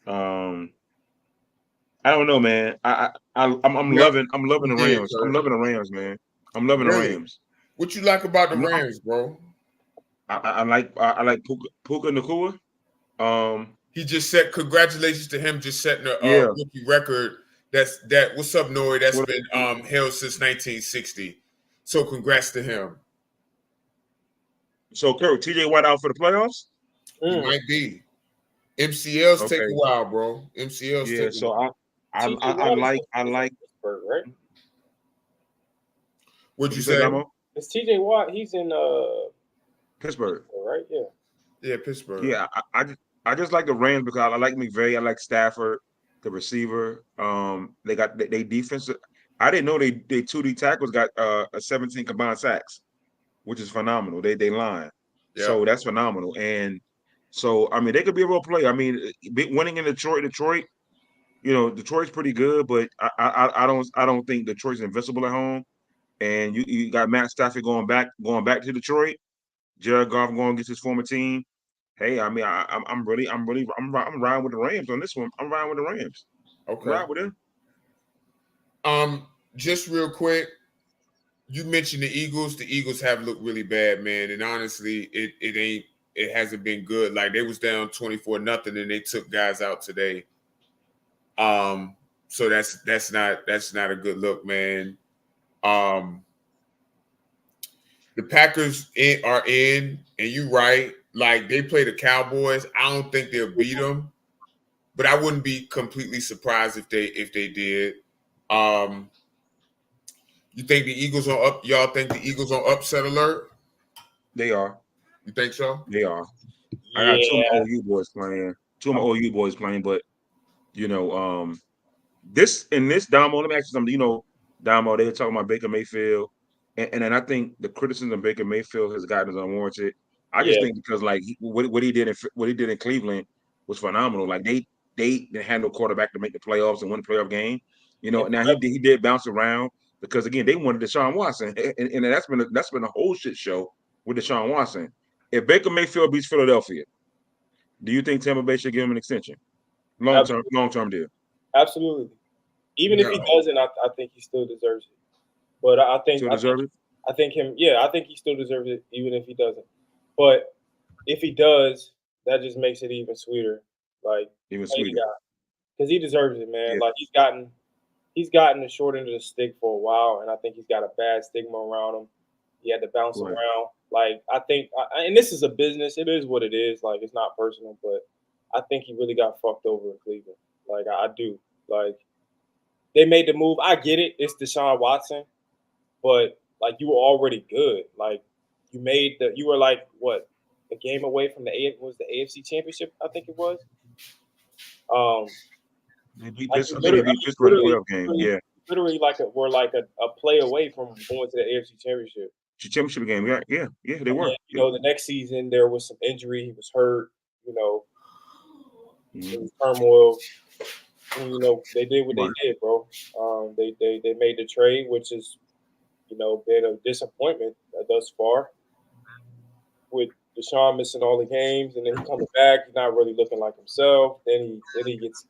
I don't know, man. I'm Yeah, loving you the did, Rams. I'm Kurt. loving the Rams, man. I'm loving the Really? Rams. What you like about the I'm, I'm, Rams, bro? I like Puka Nacua. He just set. Congratulations to him just setting a Yeah. rookie record. That. What's up, Noe? That's What, been held since 1960. So congrats to him. so Kurt, TJ Watt out for the playoffs? He might be. MCLs take a Okay. while, bro. MCLs Yeah. take a while. So TJ I Watt like is in Pittsburgh, right? What'd you say, say? Damo? It's TJ Watt. He's in Pittsburgh. right? Yeah. Yeah, Pittsburgh. Yeah, I just like the Rams because I like McVay. I like Stafford, the receiver. They got they defense. I didn't know they 2D tackles got a 17 combined sacks, which is phenomenal. They line, Yeah. so that's phenomenal. And so I mean they could be a real player. I mean, winning in Detroit, Detroit's pretty good, but I don't think Detroit's invincible at home. And you got Matt Stafford going back to Detroit. Jared Goff going against his former team. Hey, I mean, I'm riding with the Rams on this one. I'm riding with the Rams. Okay. Ride with them. Just real quick, you mentioned the Eagles. The Eagles have looked really bad, man. And honestly, it hasn't been good. Like they was down 24-0 and they took guys out today. So that's not a good look, man. The Packers are in, and you're right. Like they play the Cowboys. I don't think they'll beat them, but I wouldn't be completely surprised if they did. You think the Eagles are up? Y'all think the Eagles on upset alert? They are. You think so? They are. Yeah. I got two of my OU boys playing. But this Damo. Let me ask you something. Damo, they were talking about Baker Mayfield, and then I think the criticism of Baker Mayfield has gotten unwarranted. I just think because like what he did in Cleveland was phenomenal. Like they didn't have no quarterback to make the playoffs and win the playoff game. Now he did bounce around because again they wanted Deshaun Watson, and that's been a whole shit show with Deshaun Watson. If Baker Mayfield beats Philadelphia, do you think Tampa Bay should give him an extension, long term deal? Absolutely. Even if he doesn't, I think he still deserves it. But I think he still deserves it, even if he doesn't. But if he does, that just makes it even sweeter. Like even sweeter, because he deserves it, man. Yeah. Like he's gotten the short end of the stick for a while, and I think he's got a bad stigma around him. He had to bounce around. Like I think, and this is a business. It is what it is. Like it's not personal, but I think he really got fucked over in Cleveland. Like I do. Like they made the move. I get it. It's Deshaun Watson, but like you were already good. Like you were like what a game away from the AFC Championship. I think it was. They beat Like Pittsburgh in the playoff game. Yeah, literally we're like a play away from going to the AFC Championship. Championship game. Yeah, they were. Then, the next season there was some injury. He was hurt. It was turmoil. And, they did what they did, bro. They made the trade, which is, been a disappointment thus far. With Deshaun missing all the games, and then he coming back, he's not really looking like himself. Then he gets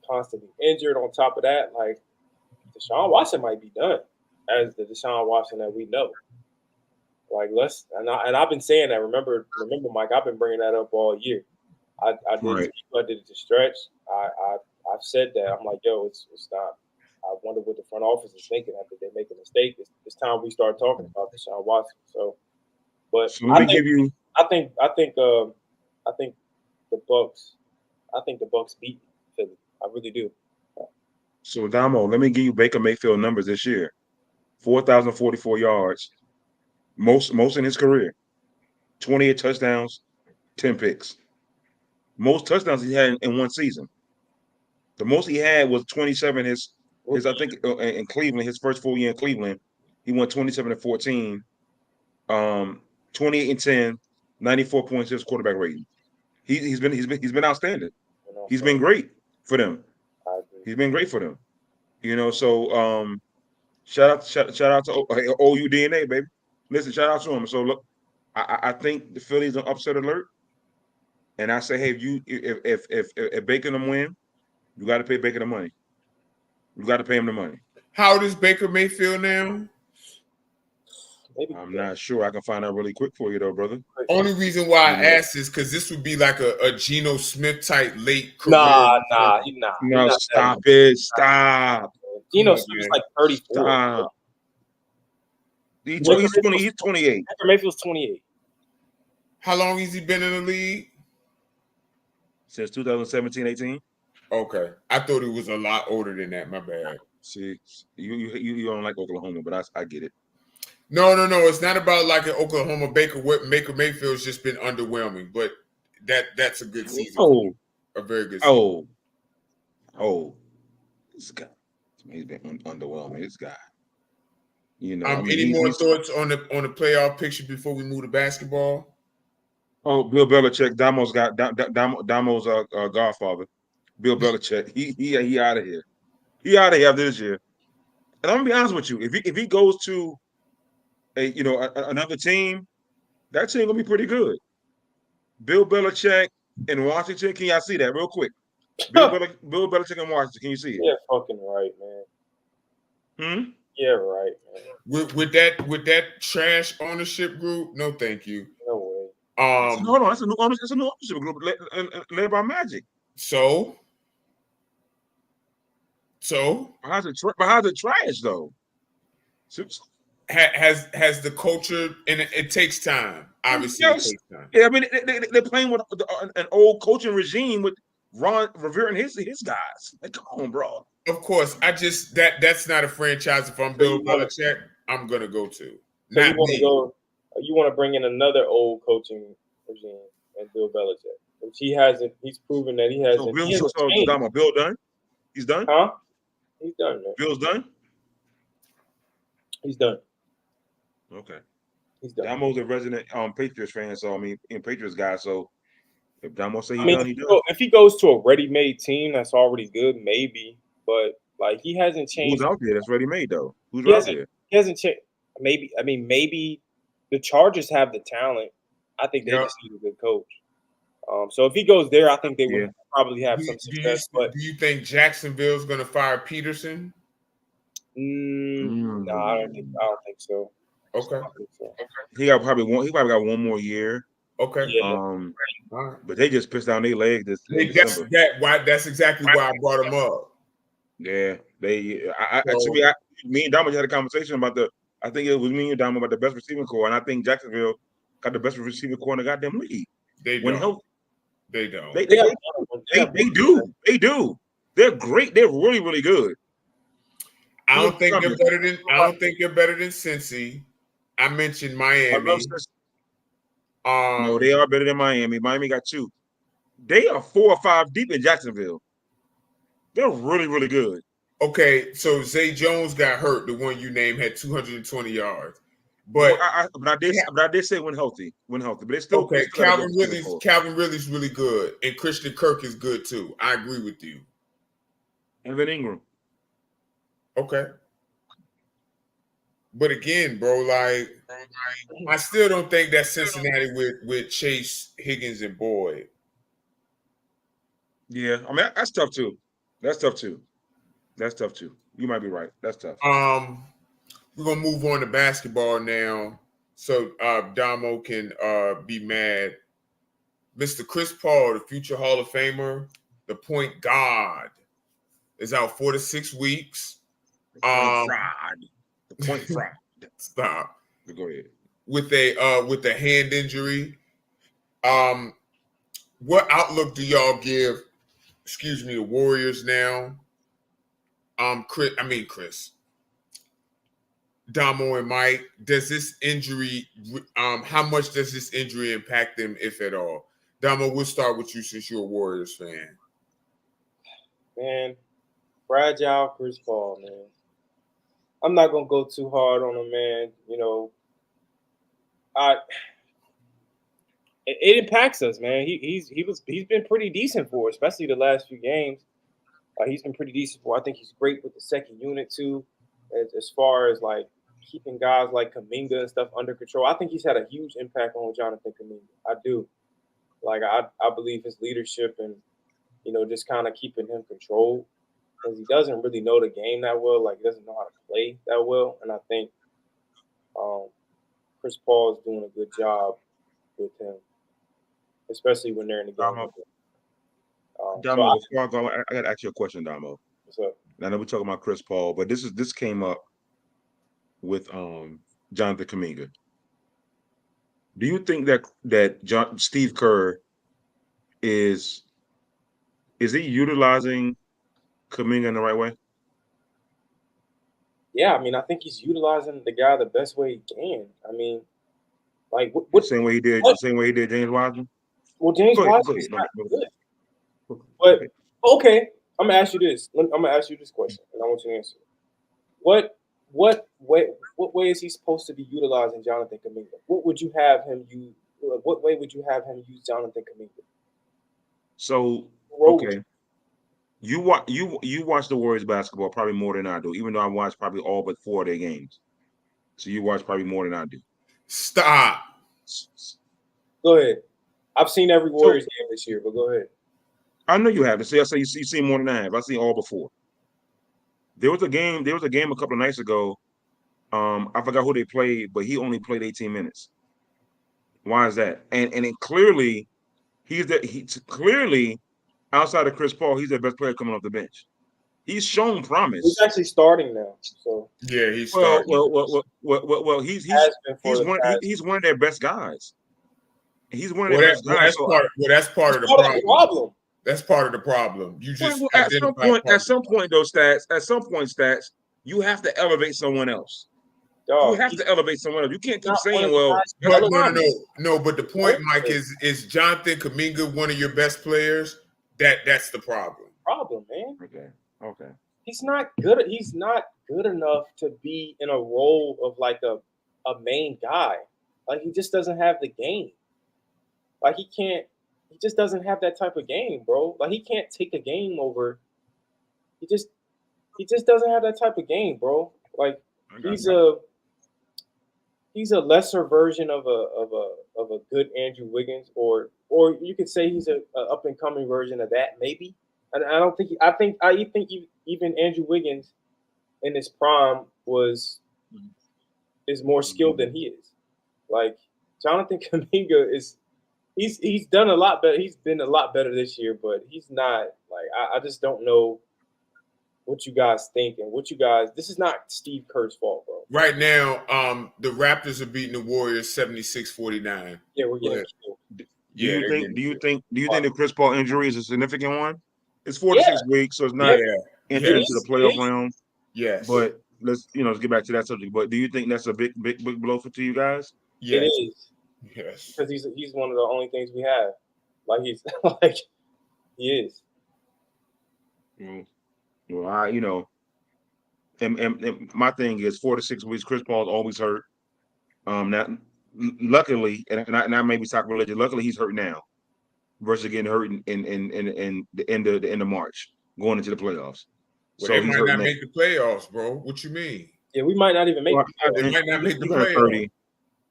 constantly injured. On top of that, like Deshaun Watson might be done as the Deshaun Watson that we know. Like I've been saying that. Remember, Mike, I've been bringing that up all year. I did it to stretch. I've said that. I'm like, yo, it's not. I wonder what the front office is thinking after they make a mistake. It's time we start talking about Deshaun Watson. So, but I think the Bucs. I think the Bucs beat Philly. I really do. So Damo, let me give you Baker Mayfield numbers this year: 4,044 yards, most in his career, 28 touchdowns, 10 picks. Most touchdowns he had in one season. The most he had was 27. His I think in Cleveland, his first full year in Cleveland, he won 27-14, 28-10, 94 points his quarterback rating. He's been outstanding. You know, He's so been great for them. I agree. He's been great for them. So shout out to OU DNA, baby. Listen, shout out to him. So look, I think the Phillies are upset alert, and I say, hey, if Baker them win, you got to pay Baker the money. You got to pay him the money. How old is Baker Mayfield now? Maybe I'm not sure. I can find out really quick for you though, brother. Only reason why I Yeah. asked is because this would be like a Geno Smith type late career. Nah. No, stop it. Stop. Geno on, Smith's man. like 34. Stop. He's Baker 20. He's 28. Baker Mayfield's 28. How long has he been in the league? Since 2017, 18. Okay, I thought he was a lot older than that. My bad. See, you don't like Oklahoma, but I get it. No. It's not about like an Oklahoma Baker Mayfield's just been underwhelming, but that's a good season. Oh, A very good season. This guy. He's been underwhelming. This guy. You know, Any more thoughts on the playoff picture before we move to basketball? Oh, Bill Belichick, Damo's godfather. Bill Belichick. He out of here. He out of here after this year. And I'm gonna be honest with you. If he goes to another team, that team gonna be pretty good. Bill Belichick in Washington. Can y'all see that real quick? Bill Belichick in Washington. Can you see it? Yeah, fucking right, man. Yeah, right, man. With that trash ownership group, no, thank you. No way. Hold on, that's a new ownership group led by Magic. So how's it trash though? has the culture, and it takes time. Obviously, Yes. it takes time. Yeah, I mean they're playing with an old coaching regime with Ron Rivera and his guys. Like, come on, bro. Of course, that's not a franchise. If I'm Bill Belichick, I'm gonna go to. So Not me. you want to bring in another old coaching regime and Bill Belichick, which he hasn't. He's proven that he hasn't. Bill done? He's done? Huh? He's done, man. Bill's done? He's done. Okay. He's done. Damo's a resident Patriots fan, so Patriots guy. So if Damo say he done, he done. If he goes to a ready-made team, that's already good, maybe. But like he hasn't changed. Who's out there that's ready-made though? Who's out there? He hasn't changed. Maybe the Chargers have the talent. I think they just need a good coach. So if he goes there, I think they would probably have some success. But do you think Jacksonville's going to fire Peterson? No, I don't think so. Okay. He probably got one more year. Okay. Yeah. But they just pissed down their leg this. That's exactly why I brought him up. Yeah, me and Damo had a conversation about I think it was me and Damo about the best receiving core, and I think Jacksonville got the best receiving core in the goddamn league. They don't. They don't. They do. They do. They're great. They're really, really good. I don't think they're better than Cincy. I mentioned Miami. No, they are better than Miami. Miami got 2. They are 4 or 5 deep in Jacksonville. They're really, really good. Okay, so Zay Jones got hurt. The one you named had 220 yards. But I did say when healthy. But it's still okay. Calvin Ridley's really good, and Christian Kirk is good too. I agree with you. Evan Ingram. Okay. But again, bro, like I still don't think that Cincinnati with Chase, Higgins, and Boyd. Yeah, I mean that's tough too. You might be right. That's tough. We're gonna move on to basketball now, so Damo can be mad. Mr. Chris Paul, the future Hall of Famer, the point guard, is out 4 to 6 weeks. The point fraud. Stop. Go ahead. With a hand injury. What outlook do y'all give? Excuse me, the Warriors now. Chris. Damo and Mike, does this injury, how much does this injury impact them, if at all? Damo, we'll start with you since you're a Warriors fan. Man, fragile Chris Paul, man. I'm not gonna go too hard on him, man. You know, it impacts us, man. He's been pretty decent for, especially the last few games. He's been pretty decent for. I think he's great with the second unit too, as far as like keeping guys like Kuminga and stuff under control. I think he's had a huge impact on Jonathan Kuminga. I do. Like I believe his leadership and just kind of keeping him controlled, because he doesn't really know the game that well. Like he doesn't know how to play that well, and I think Chris Paul is doing a good job with him, especially when they're in the game. Damo, before I go, I got to ask you a question, Damo. What's up? I know we're talking about Chris Paul, but this came up with Jonathan Kuminga. Do you think that Steve Kerr is he utilizing Kuminga in the right way? Yeah, I mean, I think he's utilizing the guy the best way he can. I mean, like what the same way he did James Wiseman? Well, James Wiseman's not good. But okay, I'm gonna ask you this. I'm gonna ask you this question, and I want you to answer. What way is he supposed to be utilizing Jonathan Kuminga? What would you have him use? What way would you have him use Jonathan Kuminga? So okay, you watch the Warriors basketball probably more than I do, even though I watch probably all but 4 of their games. So you watch probably more than I do. Stop. Go ahead. I've seen every Warriors game this year, but go ahead. I know you have. I say you see more than I have. I've seen all before. There was a game a couple of nights ago. I forgot who they played, but he only played 18 minutes. Why is that? And it clearly clearly outside of Chris Paul, he's the best player coming off the bench. He's shown promise. He's actually starting now. So yeah, he's starting. Well, he's one of their best guys. He's one of their best guys. That's part of the problem. That's part of the problem. You just at some point, though, Stats, you have to elevate someone else. You have to elevate someone else. You can't keep saying, "Well, no." But the point, Mike, is Jonathan Kuminga one of your best players? That's the problem. Man. Okay. He's not good. He's not good enough to be in a role of like a main guy. Like he just doesn't have the game. Like he just doesn't have that type of game, bro. Like he can't take a game over. He just doesn't have that type of game, bro. Like he's a lesser version of a good Andrew Wiggins, or you could say he's a up and coming version of that, maybe. And I think even Andrew Wiggins in his prime is more skilled than he is. Like Jonathan Kuminga he's done a lot better. He's been a lot better this year, but he's not like I just don't know what you guys think and this is not Steve Kerr's fault, bro. Right now, the Raptors are beating the Warriors 76-49. Yeah, we're getting killed. Do you think the Chris Paul injury is a significant one? It's 4 to 6 weeks, so it's not entering into the playoff round. Yes. But let's get back to that subject. But do you think that's a big blow to you guys? Yes. It is. Yes. Because he's one of the only things we have. Like he's like he is. Well, and my thing is 4 to 6 weeks. Chris Paul's always hurt. Luckily, and I may be talking religion. Luckily, he's hurt now, versus getting hurt in the end of March, going into the playoffs. Well, they might not make the playoffs, bro. What you mean? Yeah, we might not even make. They might not make the playoffs.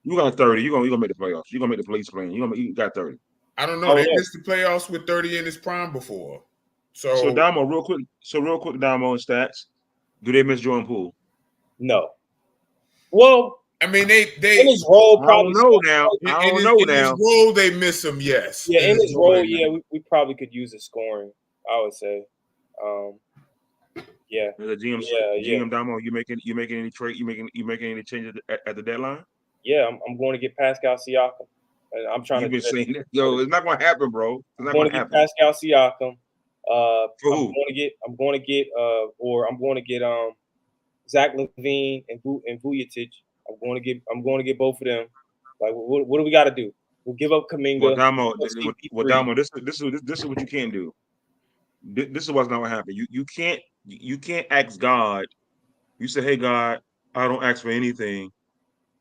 You got 30. You're gonna make the playoffs. You're gonna make the playoffs playing. You got 30. I don't know. They missed the playoffs with 30 in his prime before. So Damo, real quick, Damo and Stats. Do they miss Jordan Poole? No. Well, I mean, they in his role probably. I don't know now. In his role, they miss him. Yes. Yeah, in his role, we probably could use a scoring. I would say. Yeah. The GM Damo, you making any trade? You making any changes at the deadline? Yeah, I'm going to get Pascal Siakam. And I'm trying You've been saying that. Yo, it's not going to happen, bro. It's not going to happen. Pascal Siakam. For who? I'm going to get Zach LaVine and Vujacic. I'm going to get both of them. Like, what do we got to do? We'll give up Kuminga. Well, Damo, this is what you can't do. This is what's not going to happen. You can't ask God. You say, hey God, I don't ask for anything,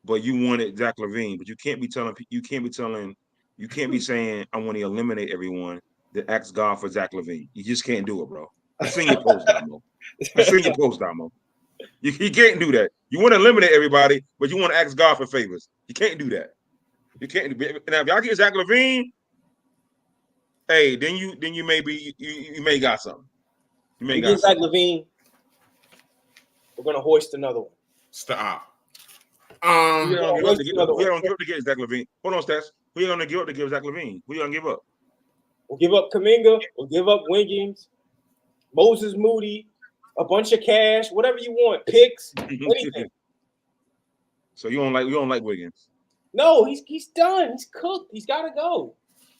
but you wanted Zach LaVine, but you can't be telling You can't be saying I want to eliminate everyone that ask God for Zach LaVine. You just can't do it, bro. I seen your post, Damo. You can't do that. You want to eliminate everybody, but you want to ask God for favors. You can't do that. You can't do. Now, if y'all get Zach LaVine, hey, then you you may got something. You may We got get Zach something. LaVine. We're gonna hoist another one. Stop. Who you gonna give up to another one. get Zach LaVine? Hold on, Stats. Who you gonna give up to give Zach LaVine? Who you gonna give up? We'll give up Kuminga. We'll give up Wiggins, Moses Moody, a bunch of cash, whatever you want, picks, anything. So you don't like Wiggins? No, he's done. He's cooked. He's got to go.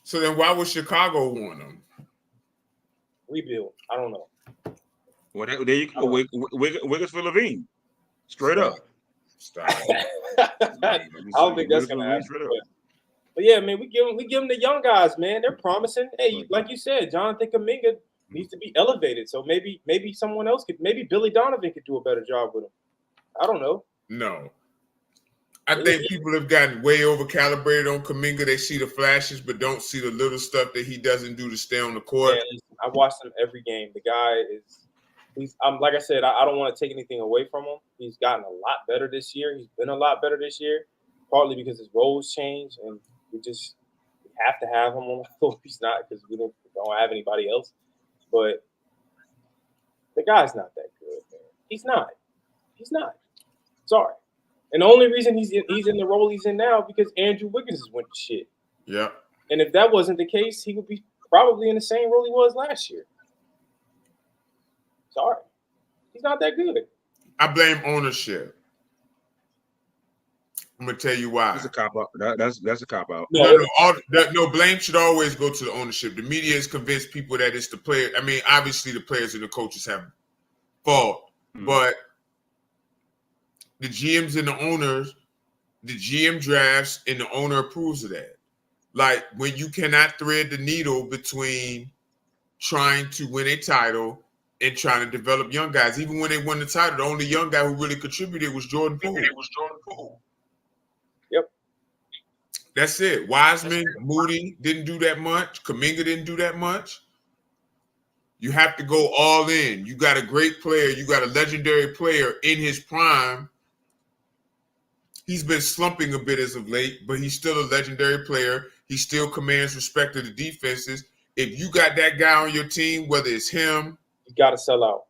So then why would Chicago want him? Rebuild. I don't know. Well, there you go. Wiggins for LaVine. Straight up. Stop. I don't think that's gonna happen. But yeah, man, we give them the young guys, man. They're promising. Hey, like you said, Jonathan Kuminga needs to be elevated. So maybe someone else maybe Billy Donovan could do a better job with him. I don't know. No. I think people have gotten way over calibrated on Kuminga. They see the flashes, but don't see the little stuff that he doesn't do to stay on the court. Yeah, listen, I watched him every game. The guy he's like I said, I don't want to take anything away from him. He's gotten a lot better this year. He's been a lot better this year, partly because his roles changed and we have to have him on the floor. He's not because we don't have anybody else. But the guy's not that good, man. He's not. Sorry. And the only reason he's in the role he's in now because Andrew Wiggins has went to shit. Yeah. And if that wasn't the case, he would be probably in the same role he was last year. Sorry. He's not that good. I blame ownership. I'm gonna tell you why. That's a cop out. That's a cop out. No, blame should always go to the ownership. The media has convinced people that it's the player. I mean, obviously the players and the coaches have fault, but the GMs and the owners, the GM drafts and the owner approves of that. Like when you cannot thread the needle between trying to win a title and trying to develop young guys. Even when they won the title, the only young guy who really contributed was Jordan Poole. Yep. That's it. Wiseman, Moody didn't do that much. Kuminga didn't do that much. You have to go all in. You got a great player. You got a legendary player in his prime. He's been slumping a bit as of late, but he's still a legendary player. He still commands respect of the defenses. If you got that guy on your team, whether it's him, you got to sell out.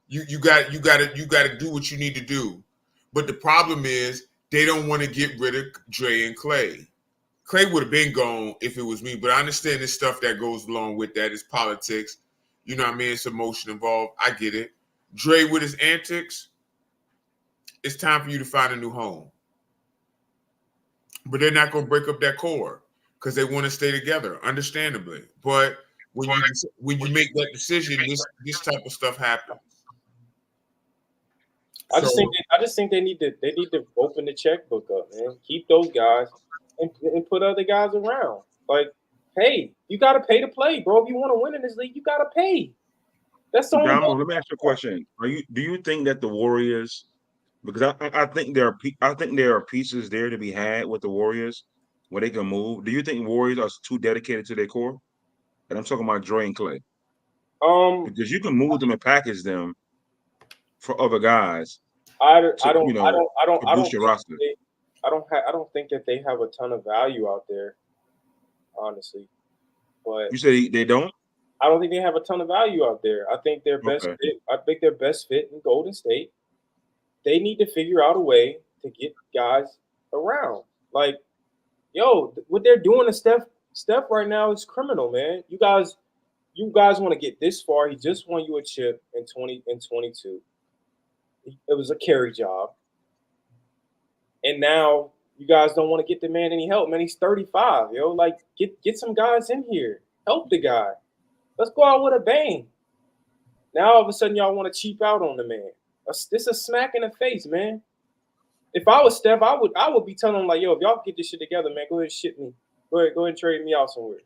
You got to do what you need to do. But the problem is they don't want to get rid of Dre and Clay. Clay would have been gone if it was me, but I understand this stuff that goes along with that. It's politics. You know what I mean? It's emotion involved. I get it. Dre with his antics, it's time for you to find a new home. But they're not going to break up that core because they want to stay together, understandably. But when you make that decision, this type of stuff happens. I just think they need to open the checkbook up, man. Keep those guys and put other guys around. Like, hey, you got to pay to play, bro. If you want to win in this league, you got to pay. That's the only. Let me ask you a question. Do you think that the Warriors? Because I think there are pieces there to be had with the Warriors where they can move. Do you think Warriors are too dedicated to their core? And I'm talking about Dre and Clay. Because you can move them and package them for other guys. I don't think that they have a ton of value out there, honestly. But you say they don't? I don't think they have a ton of value out there. I think their best fit in Golden State. They need to figure out a way to get guys around. Like, yo, what they're doing to Steph right now is criminal, man. You guys want to get this far. He just won you a chip in 2022. It was a carry job. And now you guys don't want to get the man any help, man. He's 35, yo. Like, get some guys in here. Help the guy. Let's go out with a bang. Now all of a sudden y'all want to cheap out on the man. This is a smack in the face, man. If I was Steph, I would be telling him, like, yo, if y'all get this shit together, man, go ahead and ship me. Go ahead and trade me out somewhere.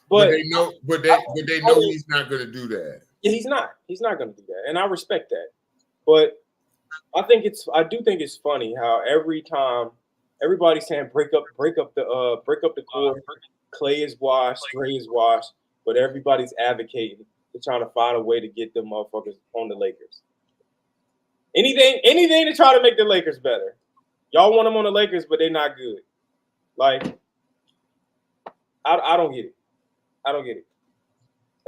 But they know he's not gonna do that. Yeah, he's not. He's not gonna do that. And I respect that. But I do think it's funny how every time Everybody's saying break up the core. Clay is washed, Dre is washed, but everybody's advocating to trying to find a way to get them motherfuckers on the Lakers. Anything to try to make the Lakers better. Y'all want them on the Lakers, but they're not good. Like, I don't get it. I don't get it.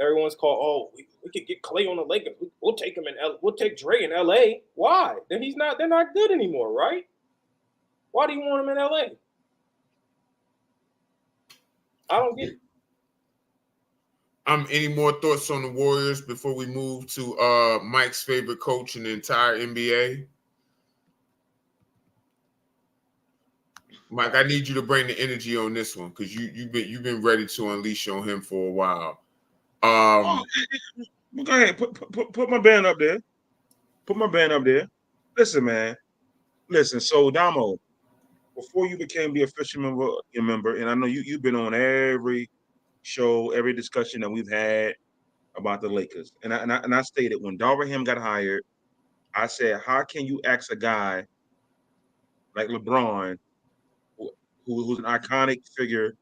Everyone's called, oh, we could get Clay on the Lakers. We'll take him we'll take Dre in LA. Why? Then they're not good anymore, right? Why do you want him in LA? I don't get it. Any more thoughts on the Warriors before we move to Mike's favorite coach in the entire NBA? Mike, I need you to bring the energy on this one because you've been ready to unleash on him for a while. Go ahead, put my band up there. Put my band up there. Listen, man. Listen, so Damo, before you became the official member, and I know you've been on every show, every discussion that we've had about the Lakers, and I stated when Darvin Ham got hired, I said, how can you ask a guy like LeBron, who's an iconic figure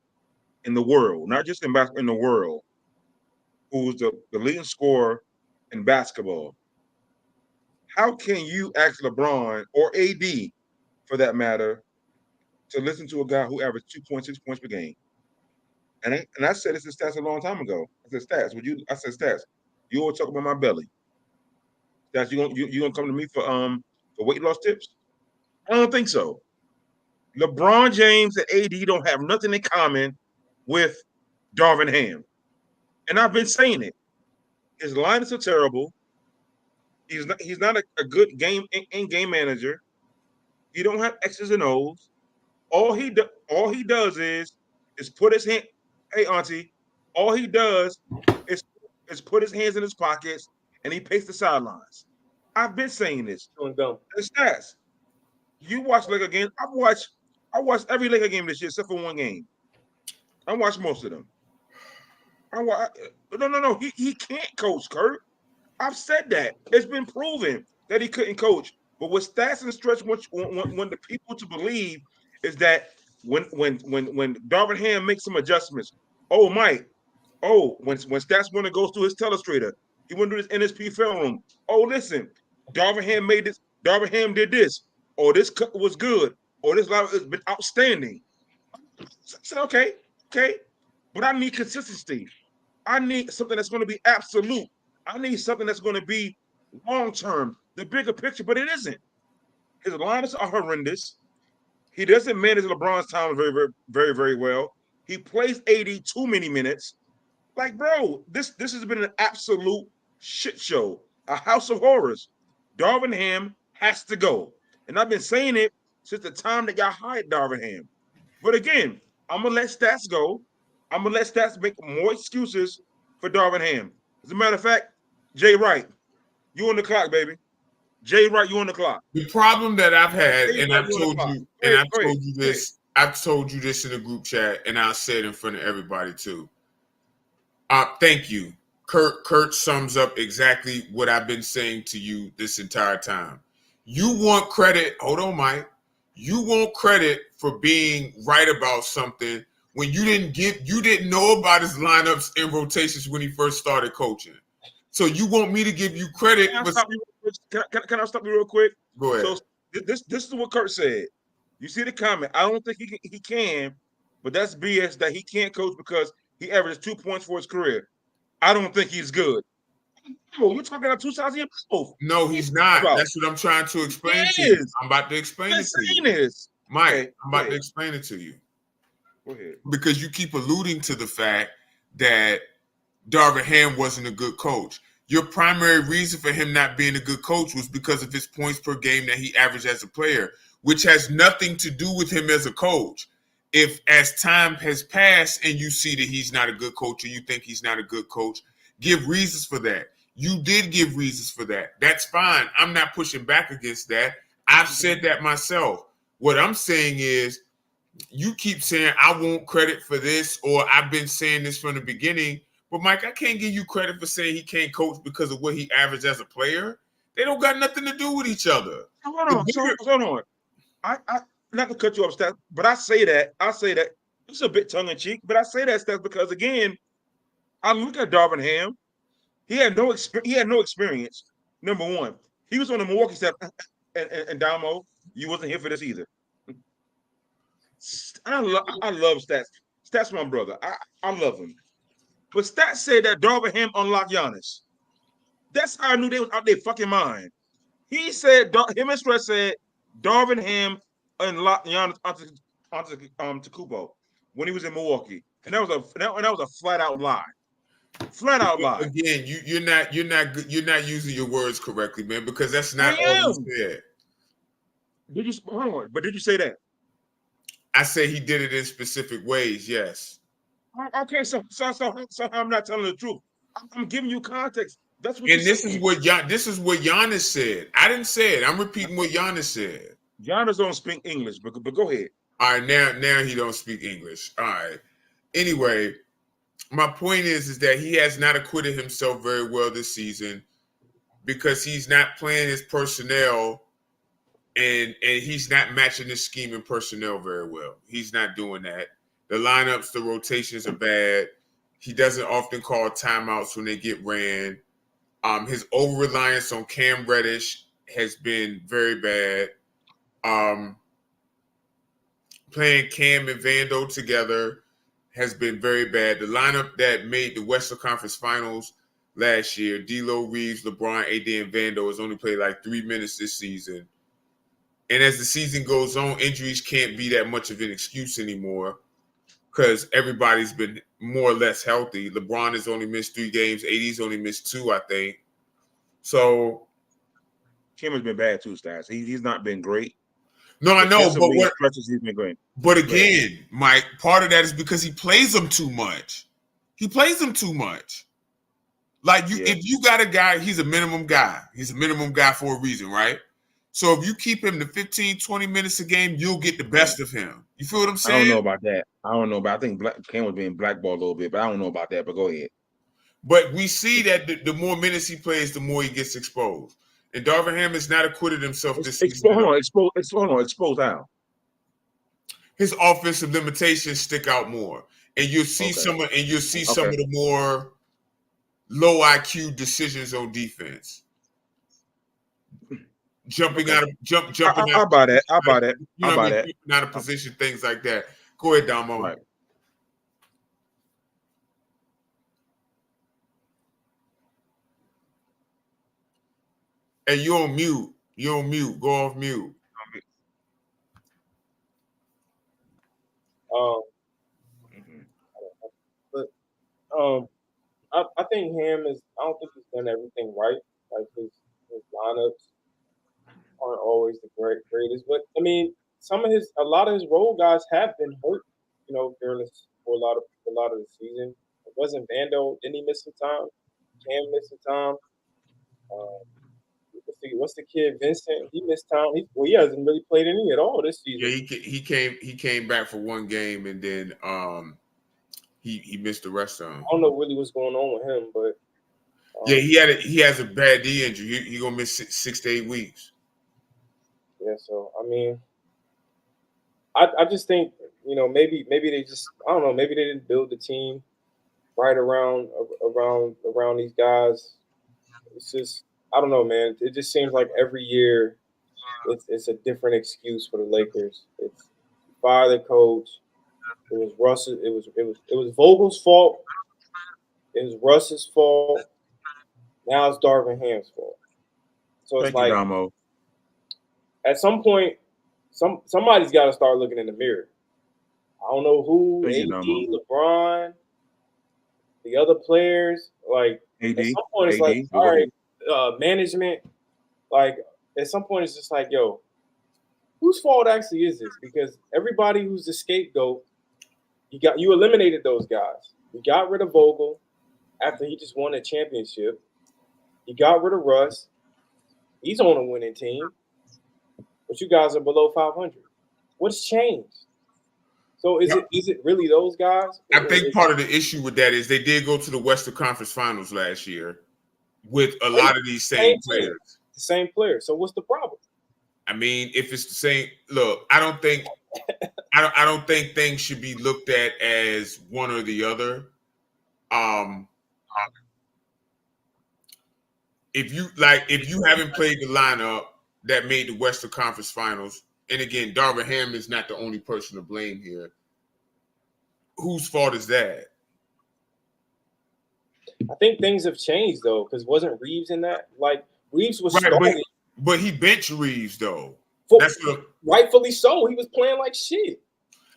in the world, not just in basketball, in the world, who's the leading scorer in basketball? How can you ask LeBron or AD, for that matter, to listen to a guy who averaged 2.6 points per game? And I said this in stats a long time ago. I said stats. I said stats. You always talk about my belly. Stats. You gonna come to me for weight loss tips? I don't think so. LeBron James and AD don't have nothing in common with Darvin Ham, and I've been saying it. His lineups are terrible. He's not a good in-game manager. He don't have X's and O's. All he does is put his hand. Hey, Auntie. All he does is put his hands in his pockets and he paced the sidelines. I've been saying this. The stats. You watch Laker game. I watched every Laker game this year except for one game. I watched most of them. No. He can't coach, Kurt. I've said that. It's been proven that he couldn't coach. But with stats and stretch, when the people to believe is that when Darvin Ham makes some adjustments, oh Mike, when stats when it goes through his telestrator, he went to his NSP film room. Oh, listen, Darvin Ham made this. Darvin Ham did this. Or this cut was good. Or this live has been outstanding. So okay, but I need consistency. I need something that's going to be absolute. I need something that's going to be long-term, the bigger picture, but it isn't. His lineups are horrendous. He doesn't manage LeBron's time very, very, very, very well. He plays 80 too many minutes. Like, bro, this has been an absolute shit show, a house of horrors. Darvin Ham has to go. And I've been saying it since the time that y'all hired Darvin Ham. But again, I'm going to let stats go. I'm going to let stats make more excuses for Darvin Ham. As a matter of fact, Jay Wright, you on the clock, baby. Jay Wright, you on the clock. The problem that I've had, and I've told you this in the group chat, and I'll say it in front of everybody too. Thank you. Kurt sums up exactly what I've been saying to you this entire time. You want credit, hold on, Mike. You want credit for being right about something when you didn't know about his lineups and rotations when he first started coaching. So you want me to give you credit? Can I stop you real quick? Go ahead. So this is what Kurt said. You see the comment. I don't think he can, but that's BS that he can't coach because he averaged 2 points for his career. I don't think he's good. Oh, you're talking about 2000 years. No, he's not. That's what I'm trying to explain to you. I'm about to explain it to you. Mike, okay, I'm about to explain it to you. Go ahead. Because you keep alluding to the fact that Darvin Ham wasn't a good coach. Your primary reason for him not being a good coach was because of his points per game that he averaged as a player, which has nothing to do with him as a coach. If as time has passed and you see that he's not a good coach or you think he's not a good coach, give reasons for that. You did give reasons for that. That's fine. I'm not pushing back against that. I've said that myself. What I'm saying is you keep saying I want credit for this or I've been saying this from the beginning. But, Mike, I can't give you credit for saying he can't coach because of what he averaged as a player. They don't got nothing to do with each other. Hold on. not to cut you off, Stats, but I say that it's a bit tongue in cheek, but I say that, Stats, because again, I look at Darvin Ham. He had no experience. Number one, he was on the Milwaukee staff, and Damo, you wasn't here for this either. I love Stats. Stats, my brother. I love him. But Stats said that Darvin Ham unlocked Giannis. That's how I knew they was out their fucking mind. He said, him and Stretch said, Darvin Ham unlocked Giannis Antetokounmpo when he was in Milwaukee, and that was a flat out lie. Flat out lie. Again, you're not using your words correctly, man, because that's not all you said. Did you say that? I say he did it in specific ways, yes. Okay, so I'm not telling the truth. I'm giving you context. That's what. And this is what Giannis said. I didn't say it. I'm repeating what Giannis said. Giannis don't speak English, but go ahead. All right, now he don't speak English. All right. Anyway, my point is that he has not acquitted himself very well this season because he's not playing his personnel and he's not matching his scheme and personnel very well. He's not doing that. The lineups, the rotations are bad. He doesn't often call timeouts when they get ran. His over-reliance on Cam Reddish has been very bad. Playing Cam and Vando together has been very bad. The lineup that made the Western Conference Finals last year, D'Lo, Reeves, LeBron, AD, and Vando, has only played like 3 minutes this season. And as the season goes on, injuries can't be that much of an excuse anymore because everybody's been more or less healthy. LeBron has only missed 3 games. AD's only missed 2, I think. So Kim has been bad too, Stats. He's not been great. No, I know, but what stretches he's been great. But again, Mike, part of that is because he plays them too much. He plays them too much. Like if you got a guy, he's a minimum guy. He's a minimum guy for a reason, right? So if you keep him to 15, 20 minutes a game, you'll get the best of him. You feel what I'm saying? I don't know about that. I think Cam was being blackballed a little bit, but I don't know about that. But go ahead. But we see that the more minutes he plays, the more he gets exposed. And Darvin Ham has not acquitted himself this season. Expose how? His offensive limitations stick out more, and you'll see some of the more low IQ decisions on defense. Jumping out. I buy that. Jumping out of position, things like that. Go ahead, Damo. Right. Hey, you're on mute. You're on mute. Go off mute. I think Ham is. I don't think he's done everything right. Like his lineups aren't always the greatest, but I mean, a lot of his role guys have been hurt. During for a lot of the season. It wasn't Vando. Didn't he miss some time? Cam missed some time. What's the kid Vincent? He missed time. He hasn't really played any at all this season. Yeah, he came back for 1 game and then he missed the rest of them. I don't know really what's going on with him, but he has a bad knee injury. He gonna miss 6 to 8 weeks. Yeah, so I mean, I just think maybe they just I don't know, maybe they didn't build the team right around these guys. It's just I don't know, man. It just seems like every year it's a different excuse for the Lakers. It's fire the coach. It was Russ. It was Vogel's fault. It was Russ's fault. Now it's Darvin Ham's fault. So it's like at some point, somebody's got to start looking in the mirror. I don't know who. AD, LeBron, the other players. Like AD, at some point, it's like all right. Management, like at some point it's just like, yo, whose fault actually is this? Because everybody who's the scapegoat, you eliminated those guys. You got rid of Vogel after he just won a championship. You got rid of Russ. He's on a winning team, but you guys are below 500. What's changed? So is it really those guys? I think part of the issue with that is they did go to the Western Conference Finals last year with a lot of these same players. The same players. So what's the problem? I mean, if it's the same, look, I don't think things should be looked at as one or the other. If you haven't played the lineup that made the Western Conference Finals, and again, Darvin Ham is not the only person to blame here. Whose fault is that? I think things have changed though, because wasn't Reeves in that? Like Reeves was Right, starting, but he benched Reeves though. That's rightfully so. He was playing like shit.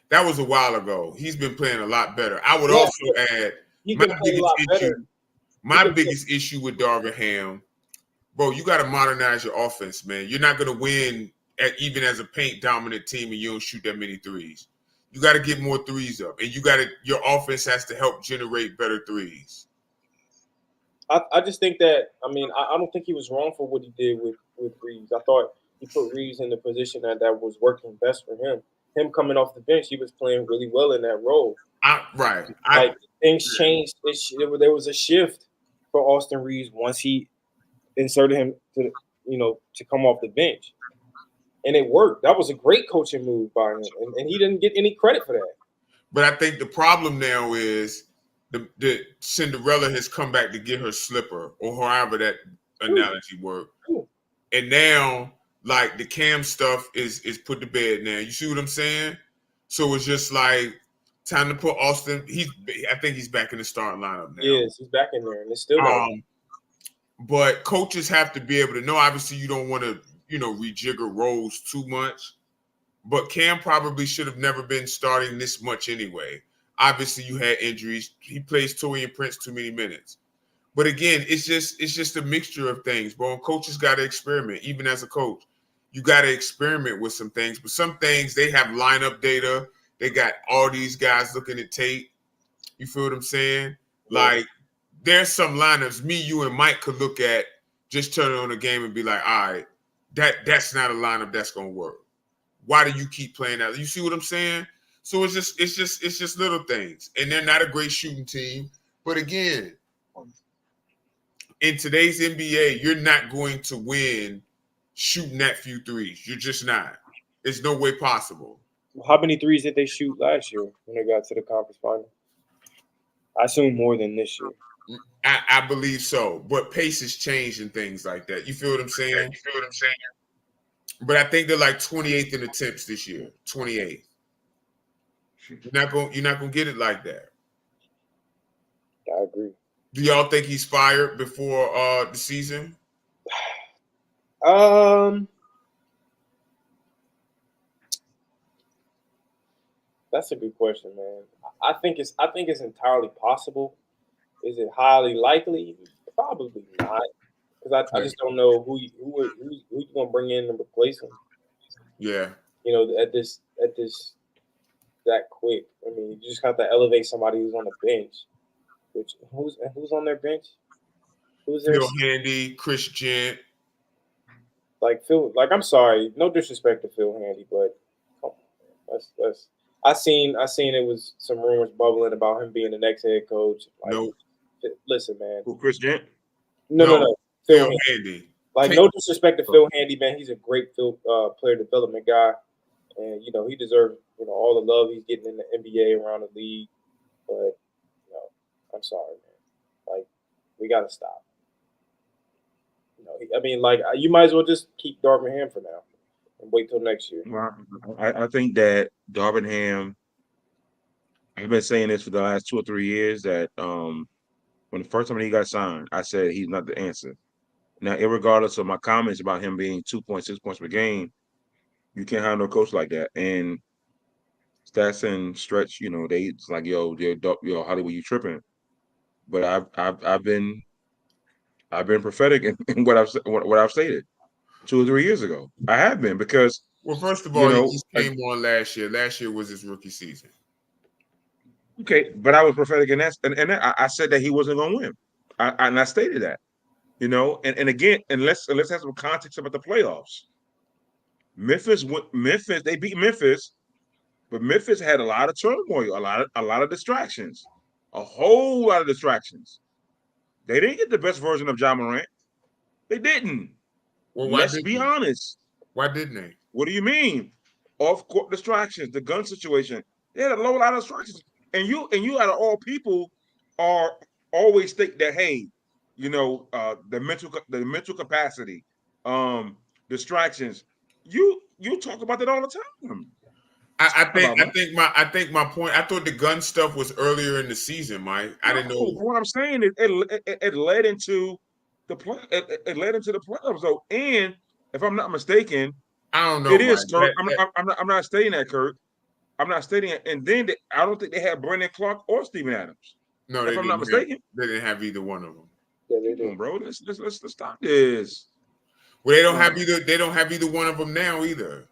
That was a while ago. He's been playing a lot better. I would also add my biggest issue with Darvin Ham, bro, you got to modernize your offense, man. You're not going to win even as a paint dominant team and you don't shoot that many threes. You got to get more threes up, and your offense has to help generate better threes. I just think that, I mean, I don't think he was wrong for what he did with Reeves. I thought he put Reeves in the position that was working best for him. Him coming off the bench, he was playing really well in that role. Things changed. There was a shift for Austin Reeves once he inserted him to come off the bench, and it worked. That was a great coaching move by him, and he didn't get any credit for that. But I think the problem now is the Cinderella has come back to get her slipper, or however that analogy worked, and now like the Cam stuff is put to bed now. You see what I'm saying? So it's just like time to put Austin. I think he's back in the starting lineup now. Yes, he's back in there, and it's still. But coaches have to be able to know. Obviously, you don't want to rejigger roles too much. But Cam probably should have never been starting this much anyway. Obviously, you had injuries. He plays Taurean Prince too many minutes. But again, it's just a mixture of things, bro. And coaches got to experiment. Even as a coach, you got to experiment with some things. But some things, they have lineup data. They got all these guys looking at tape. You feel what I'm saying? Like, there's some lineups me, you, and Mike could look at, just turn on a game and be like, all right, that's not a lineup that's going to work. Why do you keep playing that? You see what I'm saying? So it's just little things. And they're not a great shooting team. But again, in today's NBA, you're not going to win shooting that few threes. You're just not. There's no way possible. How many threes did they shoot last year when they got to the conference final? I assume more than this year. I believe so. But pace has changed and things like that. You feel what I'm saying? But I think they're like 28th in attempts this year. 28th. You're not gonna get it like that. I agree. Do y'all think he's fired before the season? That's a good question, man. I think it's entirely possible. Is it highly likely? Probably not, because I just don't know who you gonna bring in and replace him. Yeah. At this that quick. I mean, you just have to elevate somebody who's on the bench. Who's on their bench? Who's there? Phil Handy, Chris Gent. Like Phil. Like, I'm sorry, no disrespect to Phil Handy, but come on, let's. I seen it was some rumors bubbling about him being the next head coach. Like, no. Listen, man. Who, Chris Gent? No. Phil Handy. Like, no disrespect to Phil Handy, man. He's a great player development guy, and he deserves all the love he's getting in the NBA around the league. But I'm sorry, man. Like, we gotta stop. I mean, like, you might as well just keep Darvin Ham for now and wait till next year. Well, I think that Darvin Ham, I've been saying this for the last 2 or 3 years, that when the first time he got signed, I said he's not the answer. Now, irregardless of my comments about him being 2.6 points per game, you can't have no coach like that. And Stats and Stretch, it's like, yo, Hollywood, you tripping? But I've been prophetic in what I've stated 2 or 3 years ago. I have been, because first of all, he just came on last year. Last year was his rookie season. Okay, but I was prophetic in that, and I said that he wasn't going to win. I stated that, and again, and let's have some context about the playoffs. Memphis, they beat Memphis, but Memphis had a lot of turmoil, a lot of distractions, a whole lot of distractions. They didn't get the best version of Ja Morant. They didn't. Well, let's be honest. Why didn't they? What do you mean? Off-court distractions, the gun situation. They had a low lot of distractions. And you out of all people are always think that, hey, the mental capacity, distractions. You talk about that all the time. I think my point. I thought the gun stuff was earlier in the season, Mike. I didn't know. What I'm saying is it led into the play. It led into the playoffs though. And if I'm not mistaken, I don't know. It is, Mike. Kurt. I'm not stating that, Kurt. I'm not stating it. And then I don't think they had Brandon Clark or Steven Adams. No, if I'm not mistaken, they didn't have either one of them. Yeah, they Come do. on, bro. Let's stop this. Well, they don't have either. They don't have either one of them now either.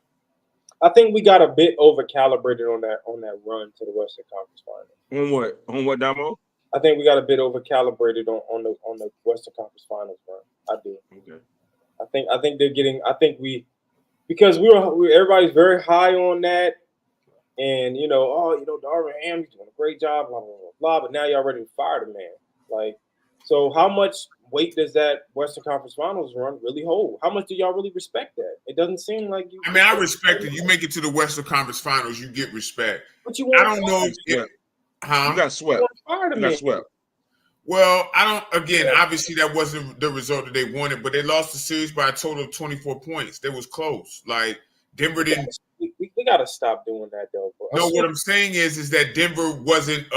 I think we got a bit over calibrated on that run to the Western Conference Finals. On what? On what, Damo? I think we got a bit over calibrated on the Western Conference Finals run. I do. Okay. I think they're getting. I think because everybody's very high on that, and Darvin Ham, he's doing a great job, blah blah blah blah. But now y'all ready to fire the man. Like, so how much weight does that Western Conference Finals run really hold? How much do y'all really respect that? It doesn't seem like you. I mean, I respect it. You make it to the Western Conference Finals, you get respect. But you I don't know if you got swept. You got swept. Well, I don't. Again, obviously that wasn't the result that they wanted, but they lost the series by a total of 24 points. They was close. Like Denver didn't. We got to stop doing that though. Bro. No, what I'm saying is that Denver wasn't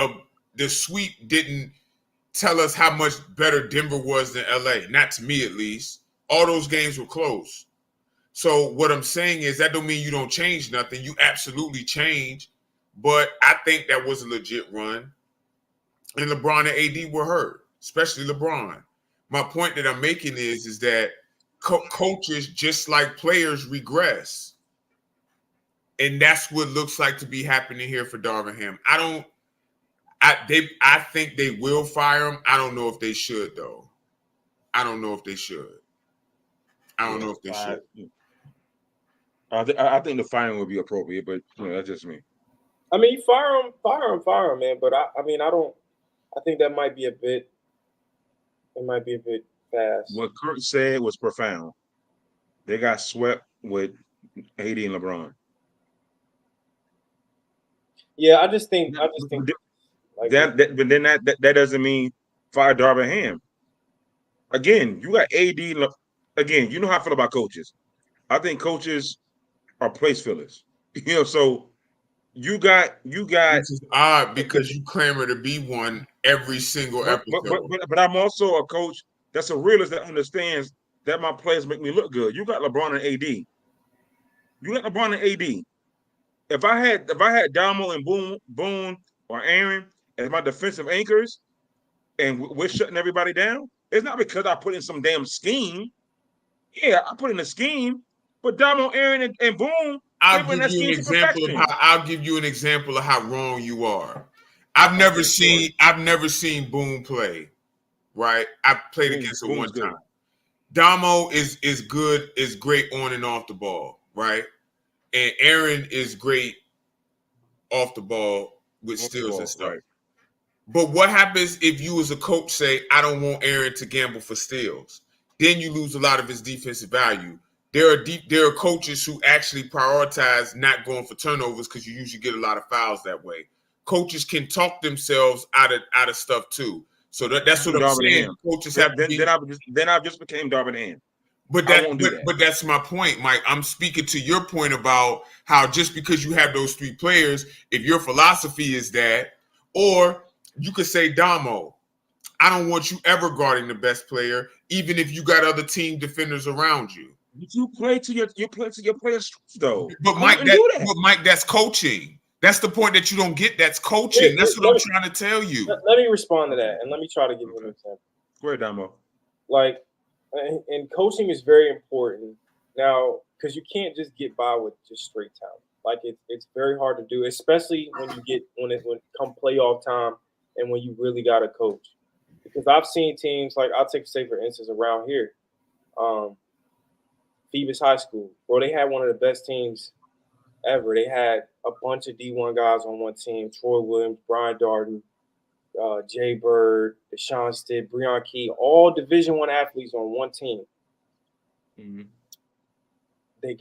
the sweep didn't tell us how much better Denver was than LA. Not to me, at least. All those games were close. So what I'm saying is that don't mean you don't change nothing. You absolutely change, but I think that was a legit run. And LeBron and AD were hurt, especially LeBron. My point that I'm making is that coaches, just like players, regress. And that's what looks like to be happening here for Darvin Ham. I think they will fire him. I don't know if they should, though. I don't know if they should. I think the firing would be appropriate, but that's just me. I mean, fire him, man. But I think that might be a bit. It might be a bit fast. What Kurt said was profound. They got swept with AD and LeBron. Yeah, I just think. But then that doesn't mean fire Darvin Ham. Again, you got AD. Again, you know how I feel about coaches. I think coaches are place fillers. So you got. This is odd because you clamor to be one every single episode. But I'm also a coach that's a realist that understands that my players make me look good. You got LeBron and AD. If I had Damo and Boone or Aaron as my defensive anchors, and we're shutting everybody down, it's not because I put in some damn scheme. Yeah, I put in a scheme, but Damo, Aaron, and Boone. I'll give you an example of how wrong you are. I've never seen Boone play. Right, I played against him one time. Damo is great on and off the ball, right? And Aaron is great off the ball with steals and stuff. Right. But what happens if you as a coach say, I don't want Aaron to gamble for steals? Then you lose a lot of his defensive value. There are coaches who actually prioritize not going for turnovers because you usually get a lot of fouls that way. Coaches can talk themselves out of stuff too. So that's what I'm saying. Ham. Coaches have to be. Then I just became Darvin Ham. But that's my point, Mike. I'm speaking to your point about how just because you have those three players, if your philosophy is that, or you could say, Damo, I don't want you ever guarding the best player, even if you got other team defenders around you. But you play to your players' strengths, though. But Mike, that's coaching. That's the point that you don't get. That's coaching. That's what I'm trying to tell you. Let me respond to that, and let me try to give you an example. Go ahead, Damo. Like, and coaching is very important now because you can't just get by with just straight talent. Like it's very hard to do, especially when it come playoff time and when you really got a coach. Because I've seen teams like I'll say for instance around here, Phoebus High School, bro. They had one of the best teams ever. They had a bunch of D1 guys on one team: Troy Williams, Brian Darden, Jay Bird, Deshaun Stitt, Breon Key, all Division I athletes on one team. Mm-hmm. they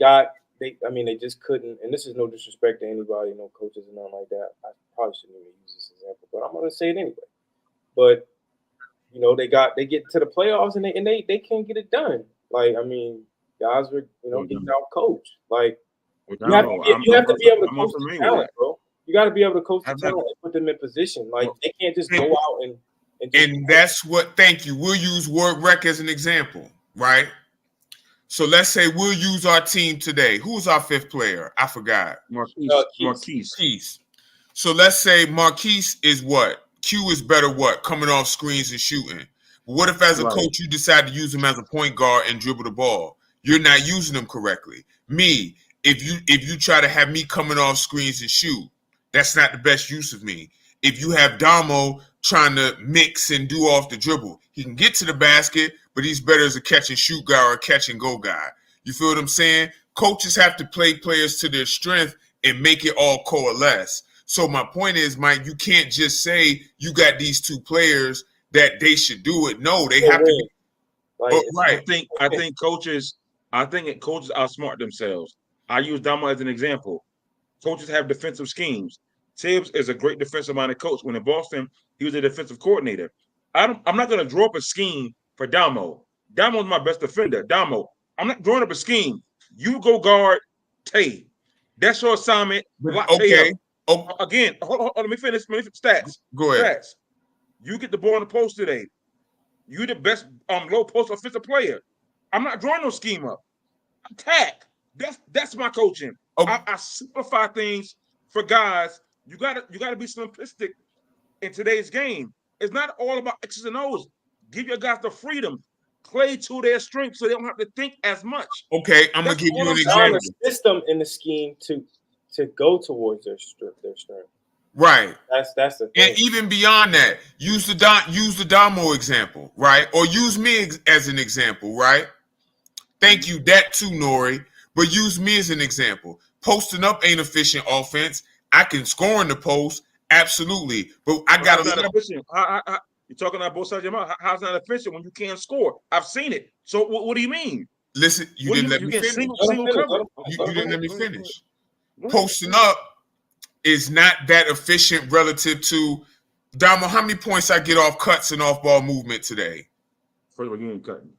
just couldn't. And this is no disrespect to anybody, no coaches and nothing like that. I probably shouldn't even use this example, but I'm gonna say it anyway. But they get to the playoffs and they can't get it done. Like, I mean, guys were getting out coached. Like, you have to be able to coach the talent, bro. You got to be able to coach the talent and put them in position. Like, they can't just go out and that's what. Thank you. We'll use Ward Rec as an example, right? So let's say we'll use our team today. Who's our fifth player? I forgot. Marquise. So let's say Marquise is what? Q is better what? Coming off screens and shooting. But what if as a coach you decide to use him as a point guard and dribble the ball? You're not using him correctly. Me, if you try to have me coming off screens and shoot, that's not the best use of me. If you have Damo trying to mix and do off the dribble, he can get to the basket, but he's better as a catch and shoot guy or a catch and go guy. You feel what I'm saying? Coaches have to play players to their strength and make it all coalesce. So my point is, Mike, you can't just say you got these two players that they should do it. No, they have to. Right. I think coaches outsmart themselves. I use Damo as an example. Coaches have defensive schemes. Tibbs is a great defensive-minded coach. When in Boston, he was a defensive coordinator. I'm not going to draw up a scheme for Damo. Damo's my best defender. Damo, I'm not drawing up a scheme. You go guard Tay. That's your assignment. Okay. Again, hold on. Let me finish. Stats. Go ahead. Stats. You get the ball in the post today. You the best low post offensive player. I'm not drawing no scheme up. Attack. That's my coaching. Okay. I simplify things for guys. You gotta be simplistic in today's game. It's not all about X's and O's. Give your guys the freedom. Play to their strength so they don't have to think as much. Okay, I'm gonna give you an example. The system in the scheme to go towards their strength. Right. That's the thing. And even beyond that, use the Damo example, right? Or use me as an example, right? Thank you, that too, Nori. But use me as an example. Posting up ain't efficient offense. I can score in the post, absolutely. But I got to. You're talking about both sides of your mouth. How's that efficient when you can't score? I've seen it. So what do you mean? Listen, you didn't let me finish. You didn't let me finish. Posting up is not that efficient relative to Damo. How many points I get off cuts and off ball movement today? First of all, you ain't cutting.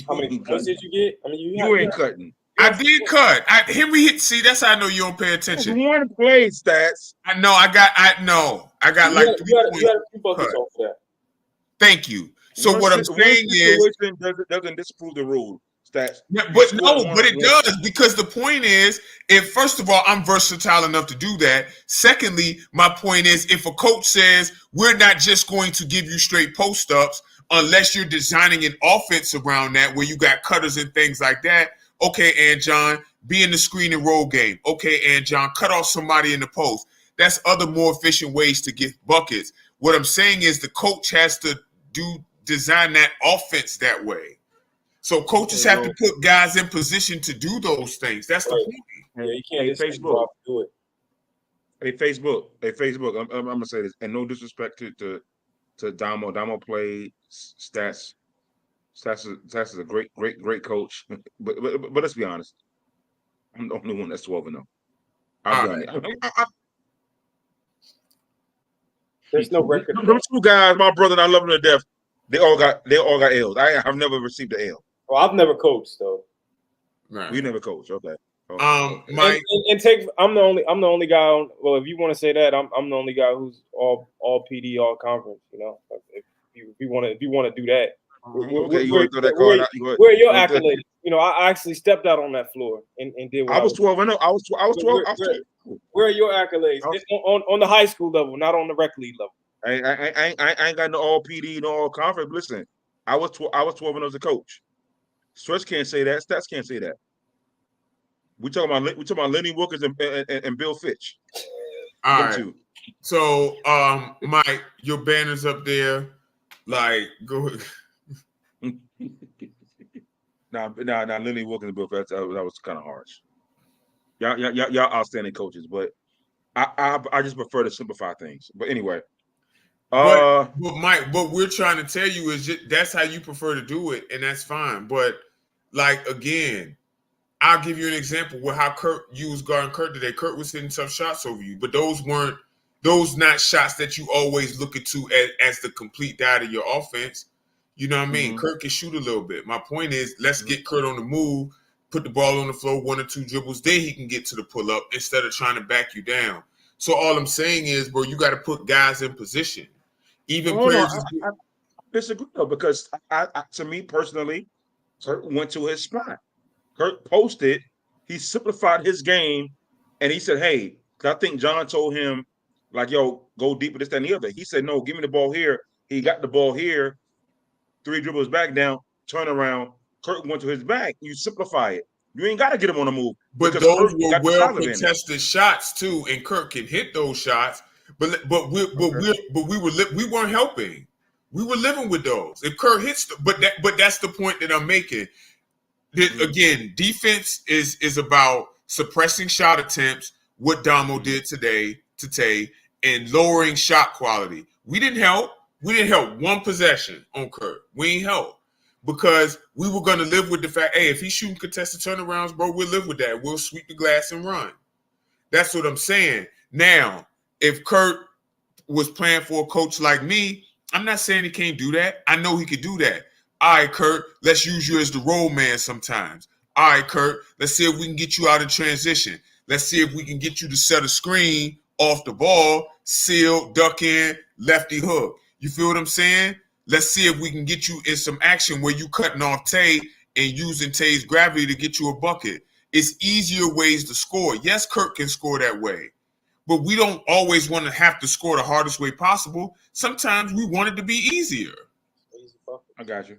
How many points did you get? I mean, you ain't cutting. I did cut. Henry hit. See, that's how I know you don't pay attention. One play stats. I know. I got like 3 points. You had a few buckets off that. Thank you. So what I'm saying is, doesn't disprove the rule. Stats. Yeah, but it does, because the point is, if first of all, I'm versatile enough to do that. Secondly, my point is, if a coach says we're not just going to give you straight post ups unless you're designing an offense around that where you got cutters and things like that. Okay, and John, be in the screen and roll game. Okay, and John, cut off somebody in the post. That's other more efficient ways to get buckets. What I'm saying is the coach has to design that offense that way. So coaches have to put guys in position to do those things. That's the point. Yeah, you can't just Facebook do it. Hey, Facebook. I'm gonna say this, and no disrespect to Damo. Damo played stats. Stats is a great coach. But let's be honest. I'm the only one that's 12-0. I've done it. There's no record. Those two guys, my brother, and I love them to death. They all got L's. I've never received an L. Well, I've never coached though. Right. We never coached. Okay. Mike, I'm the only guy on. Well, if you want to say that, I'm the only guy who's all PD, all conference. You know, if you want to do that. Okay, where are your accolades? You know, I actually stepped out on that floor and did what I was 12-0. I was 12. Where are your accolades? On the high school level, not on the rec league level. I ain't got no all PD, no all conference. Listen, I was 12-0 as a coach. Stretch can't say that. Stats can't say that. We talking about Lenny Wilkins and Bill Fitch. All right. So, Mike, your banner's up there. Like, go ahead. Nah, Lenny Wilkins and Bill Fitch, that was kind of harsh. Y'all outstanding coaches, but I just prefer to simplify things. But anyway. But Mike, what we're trying to tell you is that's how you prefer to do it, and that's fine. But like again, I'll give you an example with how Kurt used guarding Kurt today. Kurt was hitting tough shots over you, but those not shots that you always look into as the complete diet of your offense. You know what I mean? Kurt can shoot a little bit. My point is, let's get Kurt on the move, put the ball on the floor, 1 or 2 dribbles, then he can get to the pull up instead of trying to back you down. So all I'm saying is, bro, you got to put guys in position. Even players. I disagree though, because to me personally, Kurt went to his spot. Kurt posted, he simplified his game, and he said, "Hey," I think John told him, like, "Yo, go deeper, this, that, and the other." He said, "No, give me the ball here." He got the ball here, 3 dribbles back down, turn around. Kurt went to his back. You simplify it. You ain't got to get him on the move. But those were well contested shots too, and Kurt can hit those shots. But we weren't helping. We were living with those. If Kurt hits, but that's the point that I'm making. Again, defense is about suppressing shot attempts. What Damo did today, and lowering shot quality. We didn't help. We didn't help one possession on Kurt. We ain't help because we were going to live with the fact, hey, if he's shooting contested turnarounds, bro, we'll live with that. We'll sweep the glass and run. That's what I'm saying. Now, if Kurt was playing for a coach like me, I'm not saying he can't do that. I know he could do that. All right, Kurt, let's use you as the role man sometimes. All right, Kurt, let's see if we can get you out in transition. Let's see if we can get you to set a screen off the ball, seal, duck in, lefty hook. You feel what I'm saying? Let's see if we can get you in some action where you cutting off Tay and using Tay's gravity to get you a bucket. It's easier ways to score. Yes, Kurt can score that way, but we don't always want to have to score the hardest way possible. Sometimes we want it to be easier. I got you.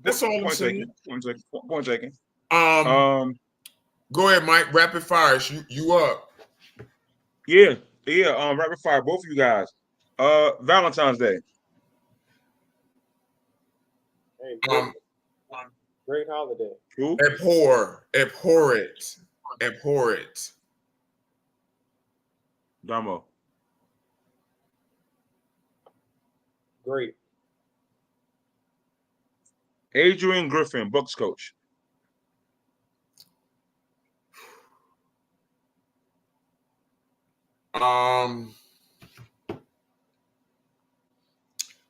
That's all I'm saying. Point taken. Go ahead, Mike. Rapid fire. You up? Yeah. Rapid fire. Both of you guys. Valentine's Day. Hey, great holiday. Who? Abhor it. Damo. Great. Adrian Griffin, Bucks coach.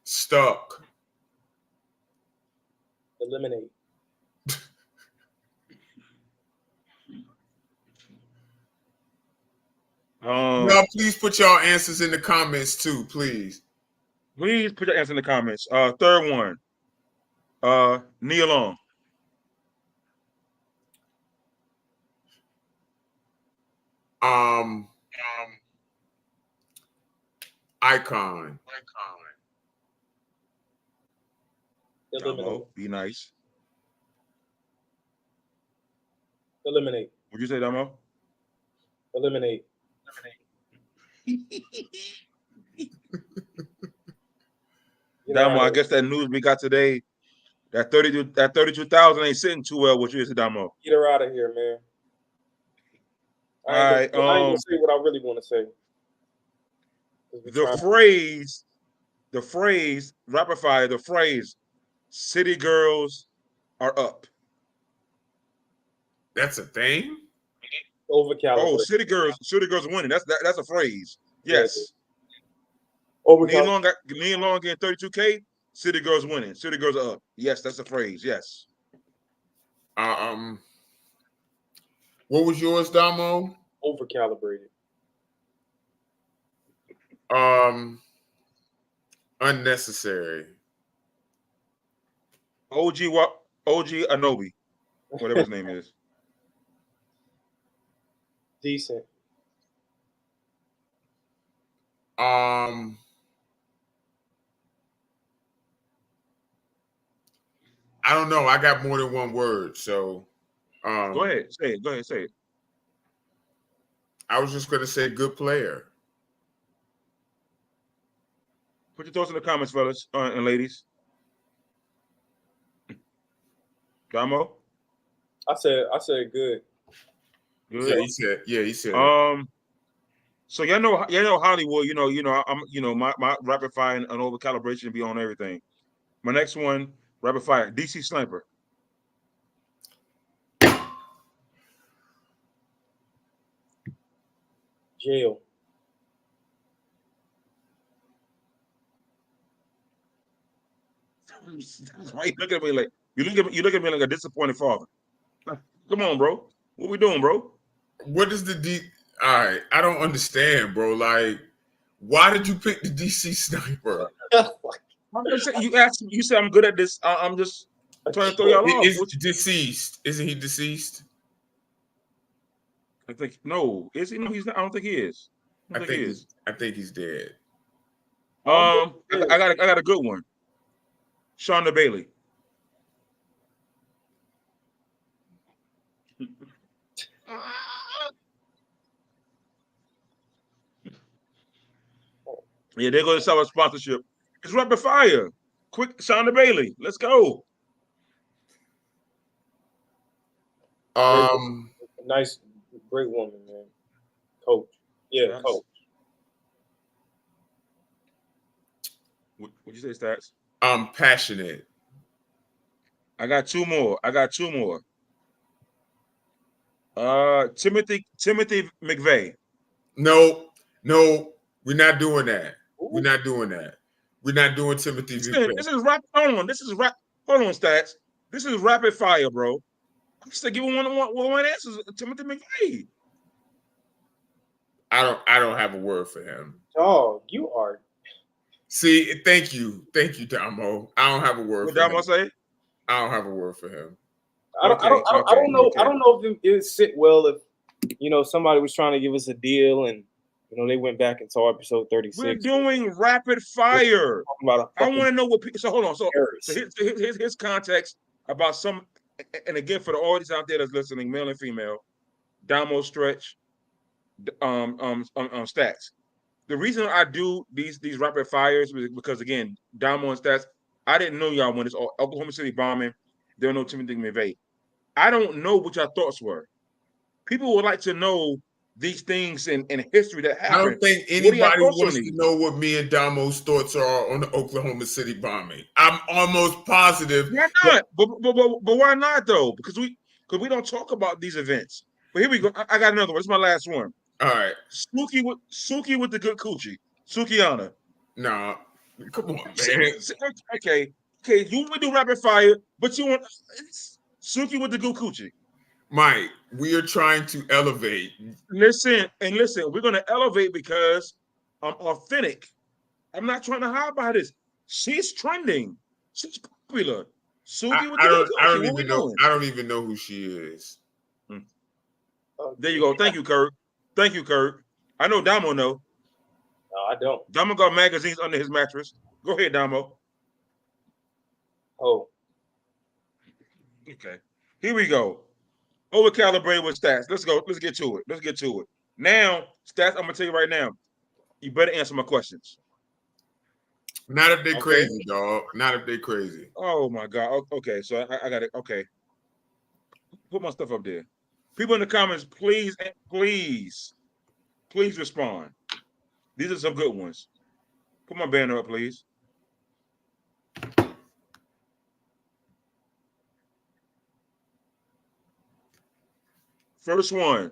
Stuck. Eliminate. Now, please put y'all answers in the comments too, please. Please put your answer in the comments. Third one. Nia Long. Icon. Damo, be nice. Eliminate. Would you say Damo? Eliminate. Damo, I guess that news we got today, that 32,000 ain't sitting too well with you, is it, Damo? Get her out of here, man. I ain't gonna say what I really want to say. The phrase, rapid fire, the phrase, city girls are up. That's a thing? Overcalibrated. Oh, city girls are winning. That's a phrase. Yes. Me and Long getting 32K. City girls winning. City girls are up. Yes, that's a phrase. Yes. What was yours, Damo? Overcalibrated. Unnecessary. OG Anobi, whatever his name is. Decent. I don't know. I got more than one word, so go ahead, say it. I was just gonna say good player. Put your thoughts in the comments, fellas and ladies. Damo? I said good. Good. Yeah, he said. So y'all know Hollywood. I'm my rapid fire and over calibration be on everything. My next one, rapid fire, DC Sniper. Jail. Why you look at me like you look at me like a disappointed father? Come on, bro. What we doing, bro? What is the D? All right, I don't understand, bro. Like, why did you pick the DC sniper? I'm just saying, you asked me, you said I'm good at this. I'm just trying to throw y'all off. Is deceased? Isn't he deceased? I think no. Is he? No, he's not. I don't think he is. I don't think he is. I think he's dead. I got a good one. Shonda Bailey. Yeah, they're going to sell a sponsorship. It's rapid fire. Quick, Shonda Bailey. Let's go. Nice, great woman, man. Coach. Yeah, Yes. coach. What'd you say, Stats? I'm passionate. I got two more. Timothy McVeigh. No, we're not doing that. We're not doing that. We're not doing Timothy. This is rap. Hold on, Stats. This is rapid fire, bro. I'm just giving one answer. Timothy McVeigh. I don't have a word for him. Dog, you are. See, thank you, Damo. I don't have a word What for him. Damo say? I don't have a word for him. I don't know. I don't know if it would sit well if somebody was trying to give us a deal and they went back and saw episode 36. We're doing rapid fire. I want to know what people. So hold on. So here's context about some. And again, for the audience out there that's listening, male and female, Damo, Stretch, Stats. The reason I do these rapid fires is because again, Damo and Stats, I didn't know y'all when it's Oklahoma City bombing. There were no Timothy McVeigh. I don't know what your thoughts were. People would like to know these things in history that happened. I don't think anybody wants to know what me and Damo's thoughts are on the Oklahoma City bombing. I'm almost positive. Why not? But why not though? Because we don't talk about these events. But here we go. I got another one. This is my last one. All right. Suki with the good coochie. Sukiana. Nah. Come on, man. Okay. You want to do rapid fire, but you want Suki with the good coochie. Mike, we are trying to elevate. Listen, we're going to elevate because I'm authentic. I'm not trying to hide by this. She's trending. She's popular. Suki with the good coochie. I don't even know who she is. There you go. Thank you, Kurt. I know Damo know. No, I don't. Damo got magazines under his mattress. Go ahead, Damo. Oh. Okay. Here we go. Overcalibrated with Stats. Let's go. Let's get to it. Now, Stats, I'm gonna tell you right now. You better answer my questions. Not if they're crazy, dog. Not if they're crazy. Oh my God. Okay, so I got it. Okay. Put my stuff up there. People in the comments, please respond. These are some good ones. Put my banner up, please. First one.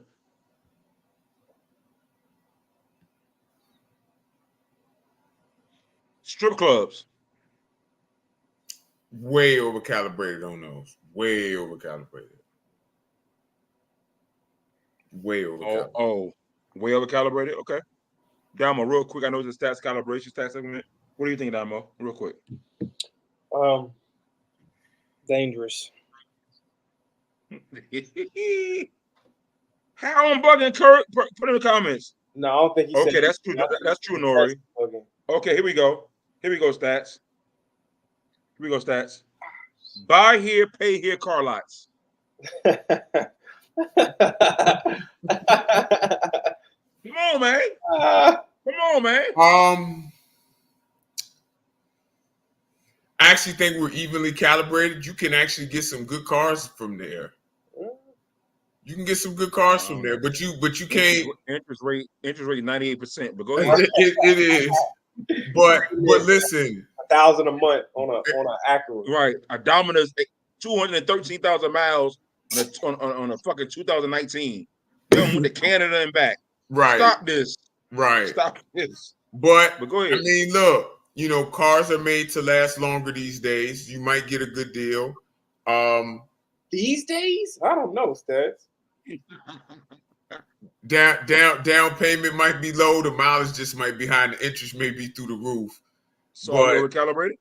Strip clubs. Way overcalibrated on those. Way overcalibrated. Way overcalibrated. Oh, way overcalibrated? Okay. Damo, real quick. I know it's a stats calibration, stats segment. What do you think, Damo? Real quick. Dangerous. How I'm bugging Kurt? Put in the comments. No, I don't think he said. Okay, that's true. That's true, Nori. Okay, here we go. Stats. Buy here, pay here car lots. Come on, man. I actually think we're evenly calibrated. You can actually get some good cars from there. You can get some good cars from there, but you can't. Interest rate 98%. But go ahead. It is. But listen, $1,000 a month on an Acura. Right, a Dominus 213,000 miles on a fucking 2019. Going to Canada and back. Right. Stop this. Right. Stop this. But go ahead. I mean, look, cars are made to last longer these days. You might get a good deal. These days, I don't know, Stats. Down payment might be low. The mileage just might be high, and the interest may be through the roof. So are we overcalibrated?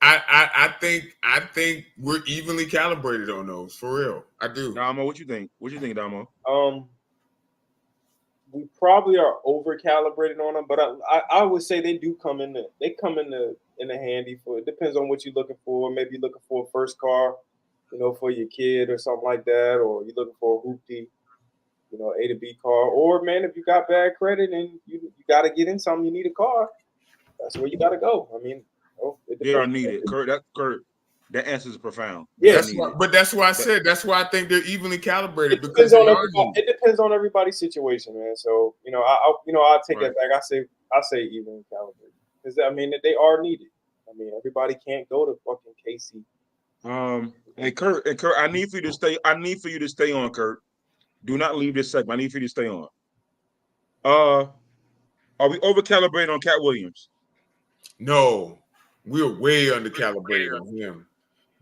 I think we're evenly calibrated on those, for real. I do. Damo, what you think? What you think, Damo? We probably are over calibrated on them, but I would say they come in the handy for. It depends on what you're looking for. Maybe you're looking for a first car, for your kid or something like that, or you're looking for a hoopty, A to B car. Or man, if you got bad credit and you got to get in something, you need a car. That's where you got to go. I mean, they are needed. Kurt, that answer is profound. Yeah, that's why I said that's why I think they're evenly calibrated because it depends on everybody's situation, man. So I'll take that back. I say evenly calibrated because I mean they are needed. I mean everybody can't go to fucking KC. Hey Kurt, I need for you to stay. I need for you to stay on, Kurt. Do not leave this segment. I need for you to stay on. Are we over calibrated on Cat Williams? No, we're way undercalibrated on him.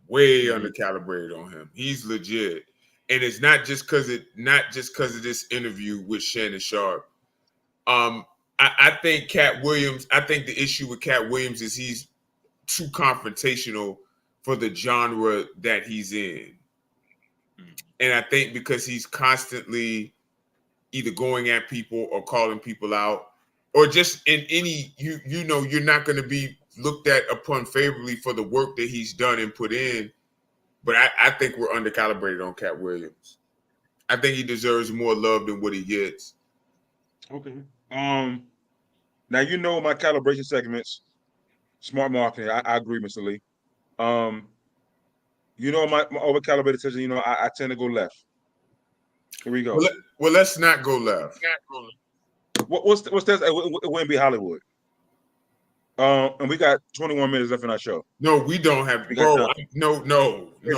Way undercalibrated on him. He's legit, and it's not just because of this interview with Shannon Sharpe. I think Cat Williams. I think the issue with Cat Williams is he's too confrontational for the genre that he's in, and I think because he's constantly either going at people or calling people out, or just in any you're not going to be looked at upon favorably for the work that he's done and put in. But I think we're undercalibrated on Cat Williams. I think he deserves more love than what he gets. Okay. Now my calibration segments, smart marketing. I agree, Mr. Lee. My overcalibrated section. I tend to go left. Here we go. Well, let's not go left. What's that? It wouldn't be Hollywood. And we got 21 minutes left in our show. No, we don't have. No. We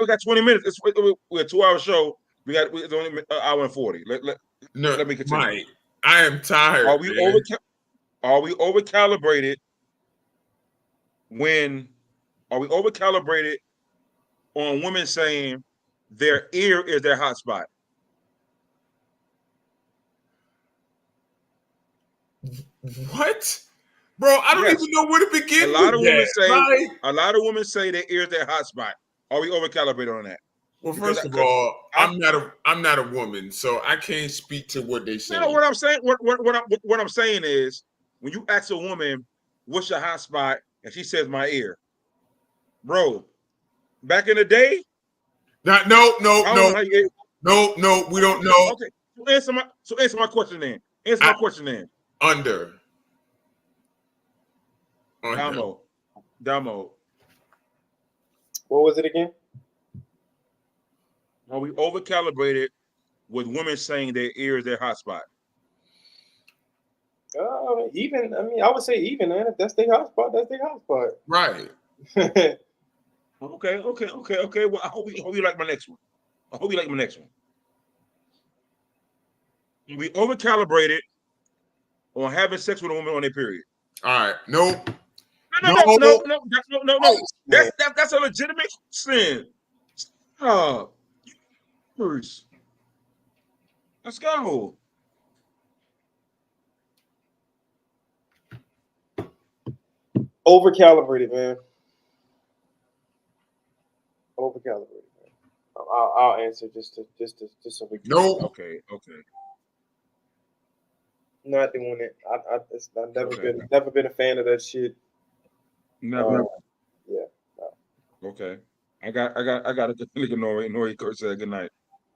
got 20 minutes. We're a 2-hour show. It's only an hour and 40. Let me continue. Mike, I am tired. Are we overcalibrated when? Are we overcalibrated on women saying their ear is their hot spot? What? Bro, I don't even know where to begin. A lot of women say their ear is their hot spot. Are we overcalibrated on that? Well, first of all, I'm not a woman, so I can't speak to what they say. No, what I'm saying, what I'm saying is, when you ask a woman, "What's your hot spot?" and she says, "My ear," bro. Back in the day, no, we don't know. Okay, so answer my question then. Answer my question then. Under. Damo. What was it again? Are we overcalibrated with women saying their ear is their hot spot? Even. I mean, I would say even, man. If that's their hot spot, that's their hot spot. Right. Okay. Well, I hope you like my next one. We overcalibrated on having sex with a woman on their period. All right. Nope. No. That's a legitimate sin. Let's go. Overcalibrated, man. Overcalibrated, man. I'll answer just so we can. Nope. Okay. Not doing it. I've never been a fan of that shit. Never. Yeah. No. Okay. I got a good nigga Nori Kurt said good night.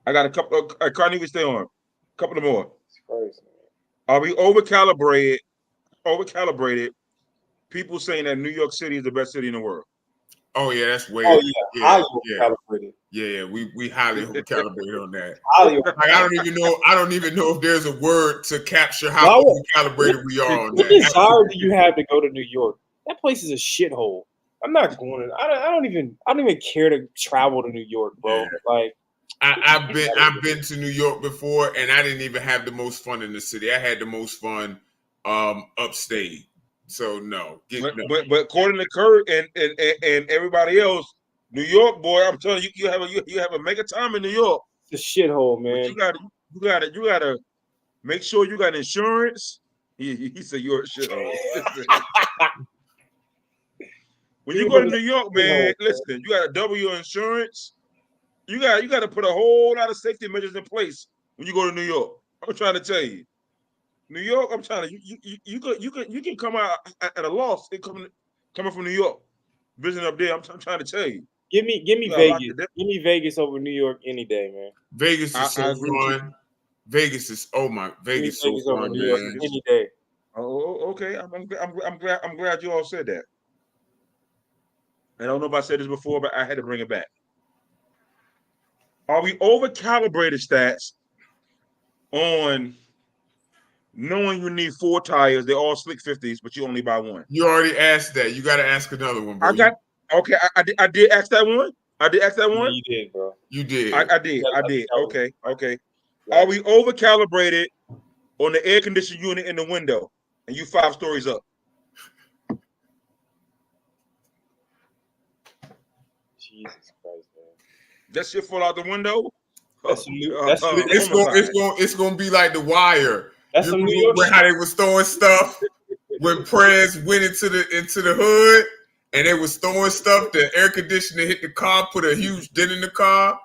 I got a couple of Carney, we stay on. A couple of more. It's crazy, man. Are we overcalibrated? People saying that New York City is the best city in the world. Oh yeah, that's way. Oh yeah, highly overcalibrated. Yeah, we highly overcalibrated on that. I don't even know if there's a word to capture how overcalibrated we are on what that. What desire do you have to go to New York? That place is a shithole. I'm not going. I don't even care to travel to New York, bro. Yeah. Like, I've been to New York before, and I didn't even have the most fun in the city. I had the most fun upstate. So no, but according to Kurt and everybody else, New York boy, I'm telling you, you have a mega time in New York. It's a shithole, man. But you gotta make sure you got insurance. He said you're a shithole. When you go to New York, man, listen, you gotta double your insurance. You got to put a whole lot of safety measures in place when you go to New York. I'm trying to tell you, New York. I'm trying to you can come out at a loss. Coming from New York, visiting up there. I'm trying to tell you. Give me Vegas. Give me Vegas over New York any day, man. Vegas is so fun. Vegas is Vegas so fun, New York any day. Oh, okay. I'm glad you all said that. I don't know if I said this before, but I had to bring it back. Are we over-calibrated, Stats, on knowing you need 4 tires? They're all slick 50s, but you only buy one. You already asked that. You got to ask another one, bro. I did ask that one. I did ask that one. You did, bro. You did. I did. Okay. Are we over-calibrated on the air conditioning unit in the window, and you 5 stories up? Jesus Christ, man. That shit fall out the window. It's gonna be like The Wire. That's some New York shit. How they was throwing stuff when Prez went into the hood and they was throwing stuff. The air conditioner hit the car, put a huge dent in the car.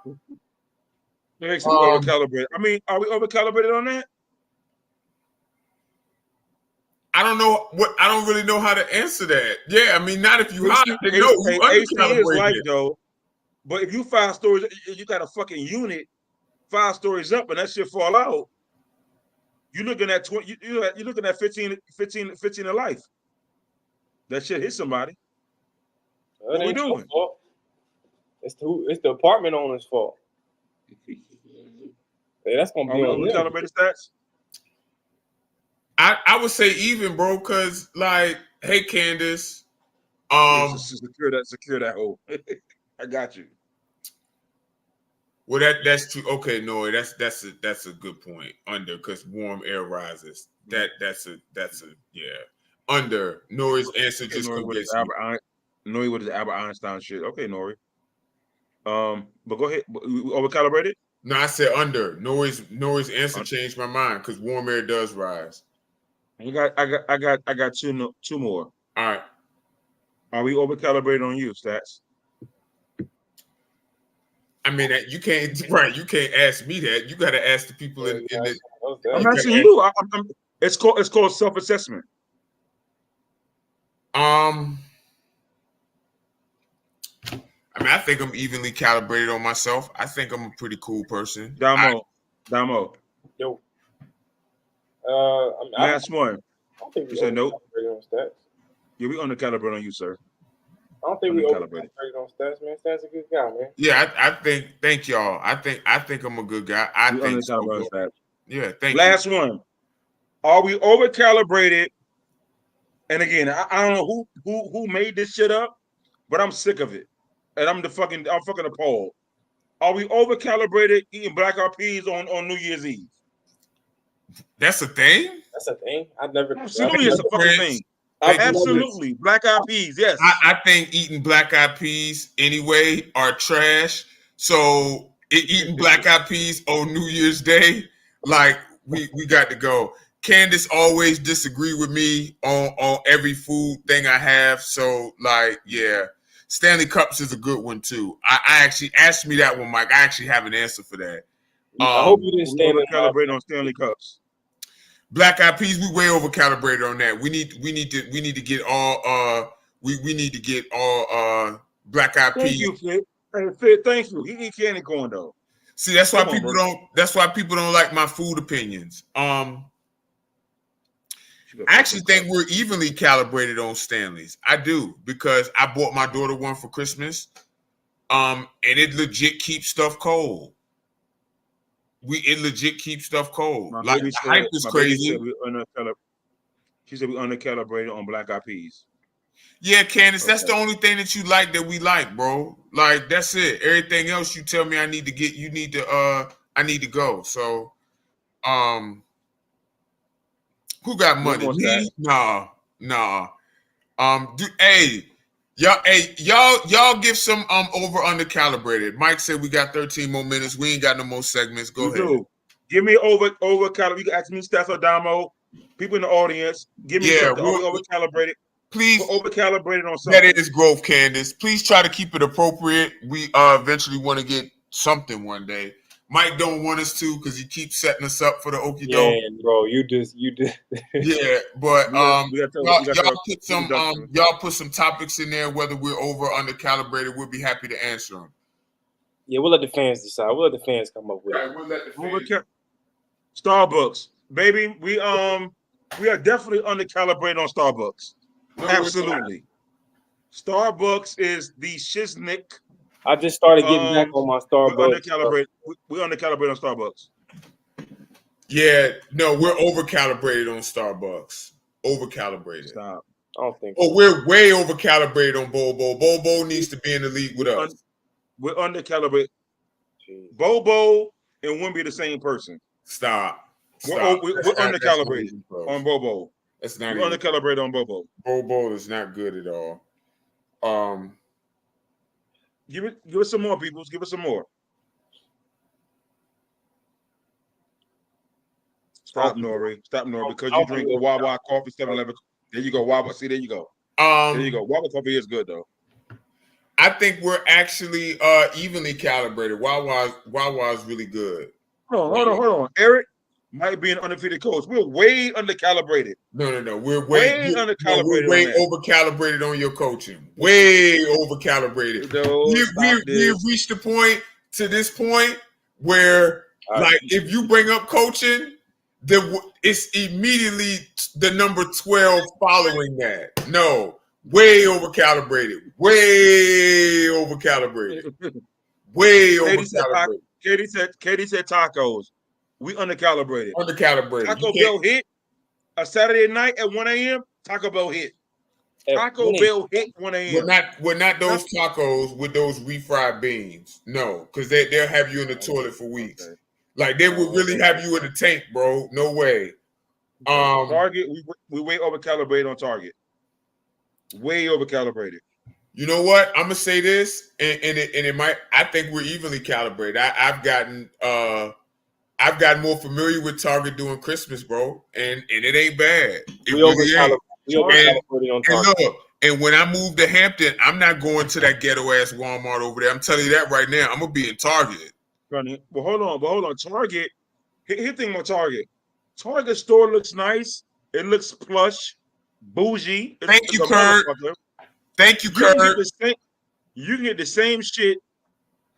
Makes me over-calibrated. I mean, are we over-calibrated on that? I don't know I don't really know how to answer that. Yeah, I mean, not if you hot. AC is like though, but if you 5 stories, you got a fucking unit 5 stories up, and that shit fall out. You're looking at 20. You're looking at 15 in life. That shit hit somebody. What we doing? It's the apartment owner's fault. Hey, that's gonna be on calibrated stats. I would say even, bro, because like, hey, Candace, secure that hole. I got you. Well, that's true. Okay, no, that's a good point. Under, because warm air rises. That's a yeah. Under Nori's answer just Nori with his Albert Einstein shit. Okay, Nori. But go ahead. Over calibrated? No, I said under. Nori's answer changed my mind because warm air does rise. I got two more. All right. Are we over calibrated on you, Stats? I mean, you can't ask me that. You got to ask the people in the. I'm asking you. It's called self-assessment. I mean, I think I'm evenly calibrated on myself. I think I'm a pretty cool person. Damo. Yo. Last one. I don't think you said nope. On stats. Yeah, we under-calibrated on you, sir. I don't think we over-calibrated on stats, man. Stats a good guy, man. Yeah, I think. Thank y'all. I think I'm a good guy. I think so. Yeah, thank you. Last one. Are we over-calibrated? And again, I don't know who made this shit up, but I'm sick of it, and I'm fucking appalled. Are we over-calibrated eating black eyed peas on New Year's Eve? That's a thing. That's a thing. I've never. Absolutely, it's a fucking thing. Absolutely, black eyed peas. Yes, I think eating black eyed peas anyway are trash. So eating black eyed peas on New Year's Day, like we got to go. Candace always disagree with me on every food thing I have. So like, yeah, Stanley Cups is a good one too. I actually asked me that one, Mike. I actually have an answer for that. I hope you didn't stand calibrate on Stanley Cups. Black eyed peas, we way over calibrated on that. We need to get all we need to get all black eyed peas. Thank you. He eat candy corn though. See, that's why people don't like my food opinions. I actually think we're evenly calibrated on Stanley's. I do, because I bought my daughter one for Christmas. And it legit keeps stuff cold. It legit keeps stuff cold. Like the hype is crazy. She said we under-calibrated on black eyed peas. Yeah, Candace, that's the only thing that you like that we like, bro. Like that's it. Everything else you tell me I need to get, I need to go. So who got money? Almost Me? that. Nah. Hey, y'all give some over under calibrated. Mike said we got 13 more minutes. We ain't got no more segments. Go You ahead. do. Give me over calibrated. You can ask me, Steph Adamo, people in the audience. Give me something. Are we over calibrated? Please. We're over calibrated on something. That is growth, Candace. Please try to keep it appropriate. We eventually want to get something one day. Mike don't want us to because he keeps setting us up for the okie doke. Yeah, bro, you just. Yeah, but y'all put some topics in there. Whether we're over or under calibrated, we'll be happy to answer them. Yeah, we'll let the fans decide. We'll let the fans come up with Right, we'll let the fans. Starbucks, baby. We are definitely under calibrated on Starbucks. No, absolutely. Starbucks is the shiznick. I just started getting back on my Starbucks. We're under calibrated on Starbucks. Yeah, no, we're over calibrated on Starbucks. Over calibrated. Stop. I don't think. Oh, we're way over calibrated on Bobo. Bobo needs to be in the league with us. We're under calibrated. Bobo and Wimby the same person. Stop. We're under calibrated on Bobo. That's not. We're under calibrated on Bobo. Bobo is not good at all. Give us some more, people. Give us some more. Stop, Nori. Stop, Nori. Because you drink Wawa coffee, 7-Eleven. There you go, Wawa. See, there you go. There you go. Wawa coffee is good, though. I think we're actually evenly calibrated. Wawa is really good. Hold on. Eric might be an undefeated coach. We're way under calibrated. No. We're way under calibrated. We're way over calibrated on your coaching. Way over calibrated. We've reached the point to this point where, like, if you bring up coaching, it's immediately the number 12 following that. No, way over calibrated. Way over calibrated. Way over calibrated. Katie said tacos. We undercalibrated. Undercalibrated. Taco Bell hit a Saturday night at 1 a.m. Taco Bell hit. Taco Bell hit 1 a.m. We're not those tacos with those refried beans. No, because they'll have you in the toilet for weeks. Okay. Like they would really have you in the tank, bro. No way. Target, we way over calibrated on Target. Way over calibrated. You know what? I'm gonna say this, and it might. I think we're evenly calibrated. I've gotten more familiar with Target during Christmas, bro, and it ain't bad. It really ain't. And when I moved to Hampton, I'm not going to that ghetto ass Walmart over there. I'm telling you that right now. I'm gonna be in Target. Well, hold on. Target. Here's the thing about Target. Target store looks nice. It looks plush, bougie. Thank you, Kurt. Thank you, Kurt. You can get the same shit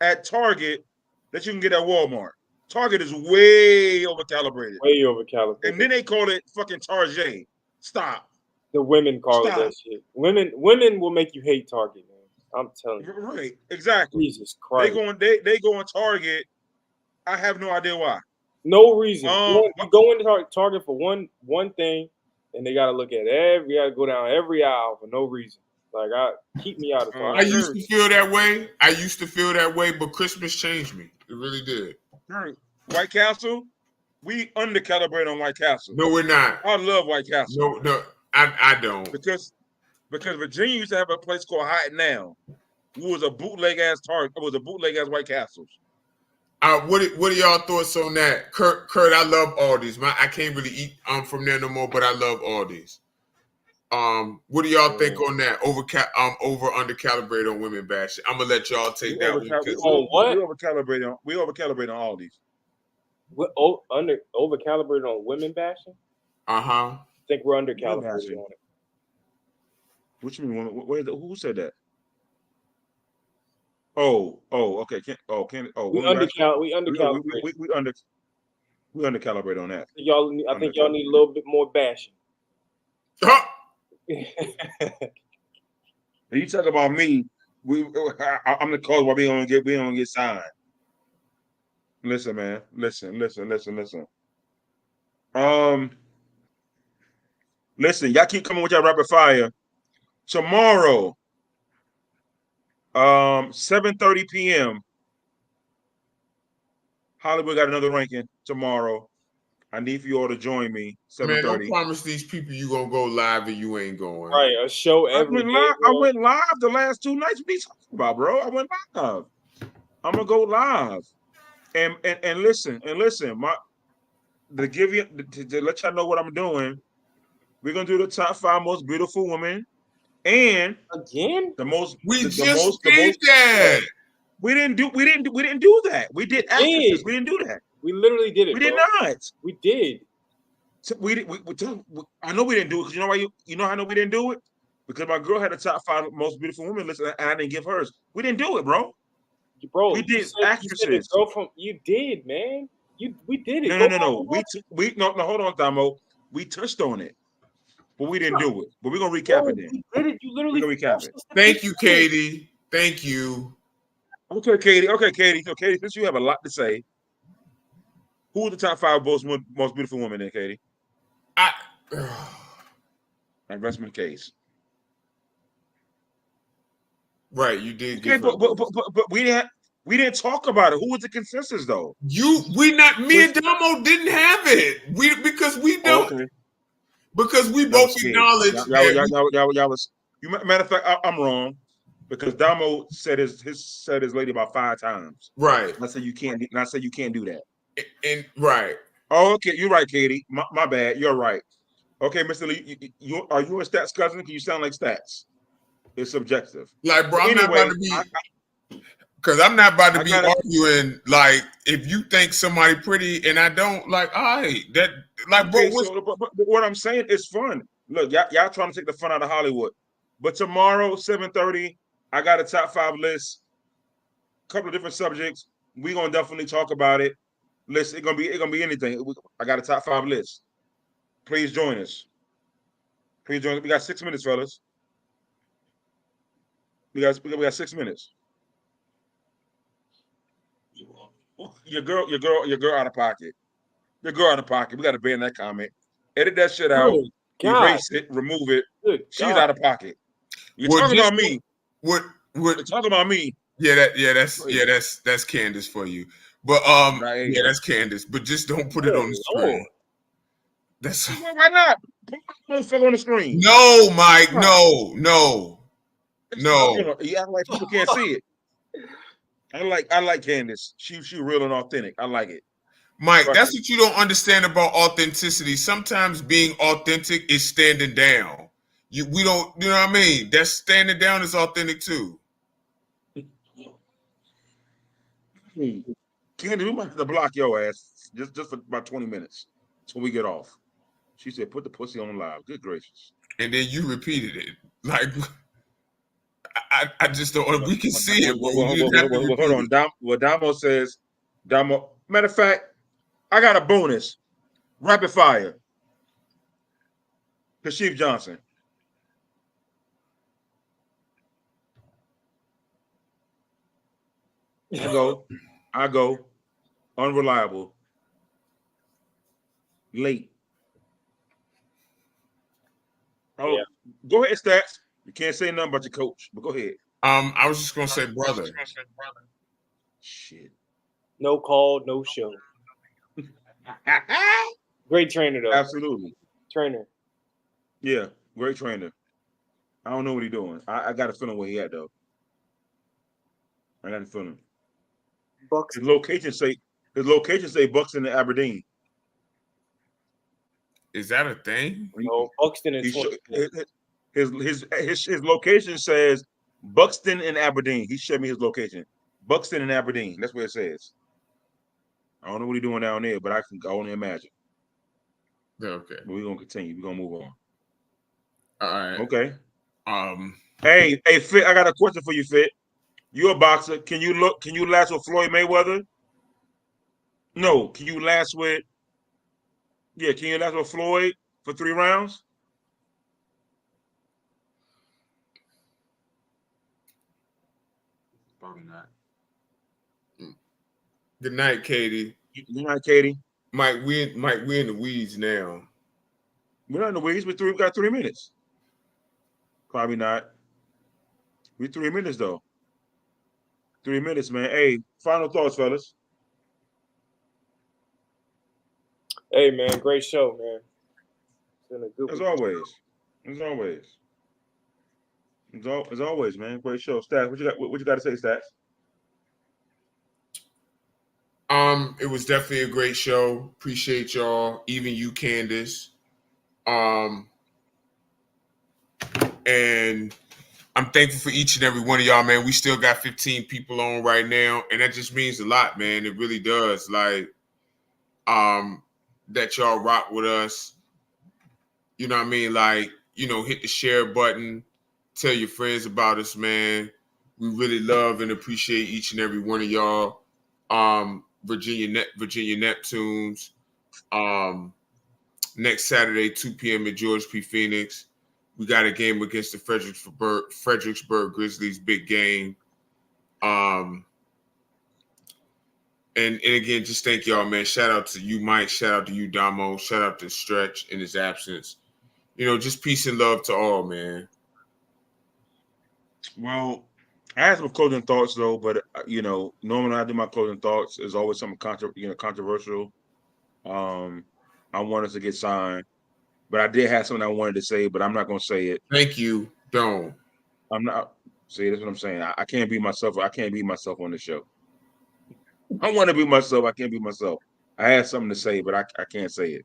at Target that you can get at Walmart. Target is way over calibrated. Way over calibrated. And then they call it fucking Target. Stop. The women call it that shit. Women will make you hate Target, man. I'm telling you. Right, exactly. Jesus Christ. They go on Target. I have no idea why. No reason. You go into Target for one thing, and they gotta look at we gotta go down every aisle for no reason. Like, keep me out of Target. I used to feel that way. But Christmas changed me. It really did. White Castle, we undercalibrate on White Castle. No, we're not. I love White Castle. No, I don't. Because Virginia used to have a place called Hot Now. It was a bootleg ass Target. It was a bootleg ass White Castles. What are y'all thoughts on that? Kurt, I love Aldi's. I can't really eat from there no more, but I love Aldi's. What do y'all think on that? Over under calibrated on women bashing. I'm gonna let y'all take that one. What? We overcalibrate on Aldi's. We're overcalibrated on women bashing? I think we're undercalibrated on it. What you mean? Who said that? Oh, okay. We undercalibrate. We undercalibrate on that. I think y'all need a little bit more bashing. You talk about me. I'm the cause why we don't get signed. Listen, man. Listen. Listen, y'all keep coming with your rapid fire. Tomorrow, 7:30 p.m. Hollywood got another ranking tomorrow. I need for you all to join me. Man, don't 7:30. promise these people you gonna go live and you ain't going. Right, a show I every went day. live. I bro. went live the last 2 nights. What are you talking about, bro? I went live. I'm gonna go live. And listen, to give you to let y'all know what I'm doing. We're gonna do the top 5 most beautiful women and Again? the most. We the just most. did that. We didn't do that. We did actresses. We didn't do that. We literally did it. We did bro. not. We did. So I know we didn't do it because you know why you know how I know we didn't do it? Because my girl had the top 5 most beautiful women list and I didn't give hers. We didn't do it, bro. Bro, We you did said the actresses. girl from you did, man. We did it. No. Go back and watch No, hold on, Damo. We touched on it, but we didn't do it. But we're gonna it. recap Bro, it then. we did it. You literally We're gonna recap forced it. us to Thank do you, it. Katie. Thank you. Okay, Katie. So Katie, since you have a lot to say, who are the top 5 most beautiful women then, Katie? I Investment case. right, you did Okay, give her. but we didn't talk about it. Who was the consensus though? Me and Damo didn't have it. Because we don't. Okay. Because we That both was Katie. acknowledge that Y'all was. Matter of fact, I'm wrong because Damo said his lady about 5 times. right. I said you can't. And I said you can't do that. And right. Oh, okay. You're right, Katie. My bad. You're right. Okay, Mr. Lee, are you a stats cousin? Can you sound like stats? It's subjective. Like, bro, I'm Anyway, not about to be because I'm not about to be arguing. Like, if you think somebody pretty and I don't, like, all right, that, like, okay, bro, but what I'm saying is fun. Look, y'all trying to take the fun out of Hollywood. But tomorrow, 7:30, I got a top 5 list, a couple of different subjects. We're gonna definitely talk about it. Listen, it's gonna be anything. I got a top 5 list. Please join us. Please join us. We got 6 minutes, fellas. We got 6 minutes. Your girl out of pocket. Your girl out of pocket. We got to ban that comment. Edit that shit out. Erase it. Remove it. She's out of pocket. You're talking about me. What? You're talking about me. That's Candace for you. But that's Candace. But just don't put it on the screen. That's why not? Put on the screen. No, Mike. No. You act like people can't see it. I like Candace. She real and authentic. I like it. Mike, that's what you don't understand about authenticity. Sometimes being authentic is standing down. We don't, you know what I mean? That's standing down is authentic too. Candace, we might have to block your ass just for about 20 minutes until we get off. She said, "Put the pussy on live." Good gracious! And then you repeated it. Like I just don't. We can see it. Hold on. Damo says, Matter of fact, I got a bonus. Rapid fire. Kashif Johnson. I go. Unreliable. Late. Oh, yeah. Go ahead, Stats. You can't say nothing about your coach, but go ahead. I was just gonna say brother. Shit. No call, no show. Great trainer though. Absolutely. Trainer. Yeah, great trainer. I don't know what he's doing. I got a feeling where he at though. I got a feeling. Bucks. His location say Buxton and Aberdeen. Is that a thing? No, Buxton and his location says Buxton and Aberdeen. He showed me his location. Buxton and Aberdeen. That's what it says. I don't know what he's doing down there, but I can only imagine. Okay. But we're gonna continue. We're gonna move on. All right. Okay. Hey, Fit, I got a question for you, Fit. You're a boxer. Can you last with Floyd Mayweather? No. Can you last with Floyd for 3 rounds? Probably not. Good night, Katie. Good night, Katie. Mike, we in the weeds now. We're not in the weeds. We got 3 minutes. Probably not. We 3 minutes though. 3 minutes, man. Hey, final thoughts, fellas. Hey, man, great show, man. It's been a good As week. always. As always, man. Great show. Stats, what you got to say, Stats? It was definitely a great show. Appreciate y'all, even you, Candace. And I'm thankful for each and every one of y'all, man. We still got 15 people on right now, and that just means a lot, man. It really does. Like, that y'all rock with us. You know what I mean? Like, hit the share button, tell your friends about us, man. We really love and appreciate each and every one of y'all. Virginia Neptunes. Next Saturday, 2 p.m. at George P. Phoenix. We got a game against the Fredericksburg Grizzlies, big game. And again, just thank y'all, man. Shout out to you, Mike. Shout out to you, Damo. Shout out to Stretch in his absence. Just peace and love to all, man. Well, I have some closing thoughts though, but normally when I do my closing thoughts, there's always something controversial. I wanted to get signed, but I did have something I wanted to say, but I'm not gonna say it. Thank you. Don't. I'm not. See, that's what I'm saying. I can't be myself. I can't be myself on the show. I want to be myself. I can't be myself. I had something to say, but I can't say it.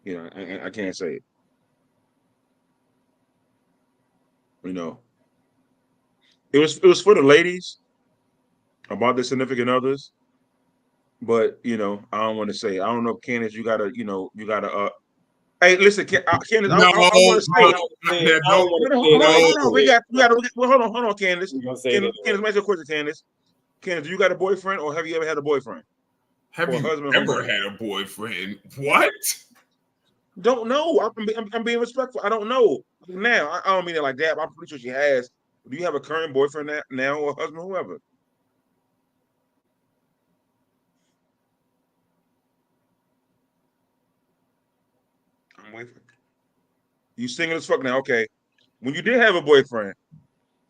I can't say it. It was for the ladies about the significant others, but I don't want to say it. I don't know, Candace. You gotta. Hey, listen, Candace. No, I want to say it. no. Hold on. We got. Well, hold on, Candace. You gonna say it Candace, anyway. make a question, Candace. Candace, you got a boyfriend, or have you ever had a boyfriend? Have Or you husband, ever whomever. had a boyfriend? What? Don't know. I'm being respectful. I don't know. Now, I don't mean it like that. But I'm pretty sure she has. Do you have a current boyfriend now, or husband, whoever? I'm waiting. You single as fuck now? Okay. When you did have a boyfriend,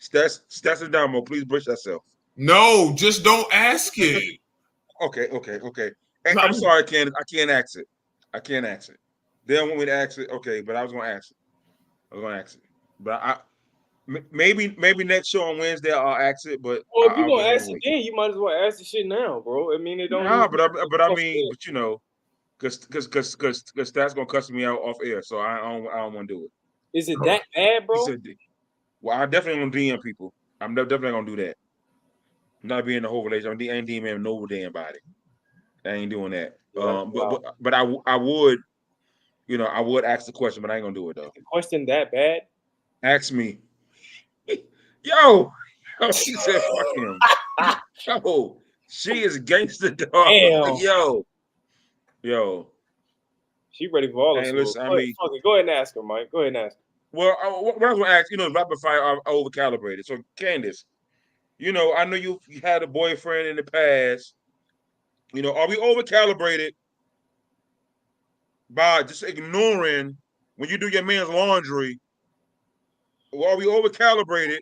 Stats and Damo, please brace yourself. No, just don't ask it. Okay. Hey, I'm sorry, Candace. I can't ask it. They don't want me to ask it. Okay, but I was gonna ask it. But maybe next show on Wednesday I'll ask it. But Well, if you I'll gonna just ask it then, you might as well ask the shit now, bro. I mean, it don't. Nah, Even but I mean, because Stats gonna cuss me out off air, so I don't want to do it. Is it that bad, He bro? said, "Well, I definitely gonna DM people. I'm definitely gonna do that. I'm not being the whole relationship. I ain't DMing no damn body. I ain't doing that. Yeah, But I would, I would ask the question, but I ain't gonna do it though. the question that bad? Ask me, yo." She said, "Fuck him." Yo, she is gangster dog. Damn. Yo. She ready for all the Hey, smoke. listen, I mean, Go ahead and ask her, Mike. Go ahead and ask her. well, what I was gonna ask, rapid fire are overcalibrated. So, Candace, I know you had a boyfriend in the past. Are we overcalibrated by just ignoring when you do your man's laundry? Or are we overcalibrated?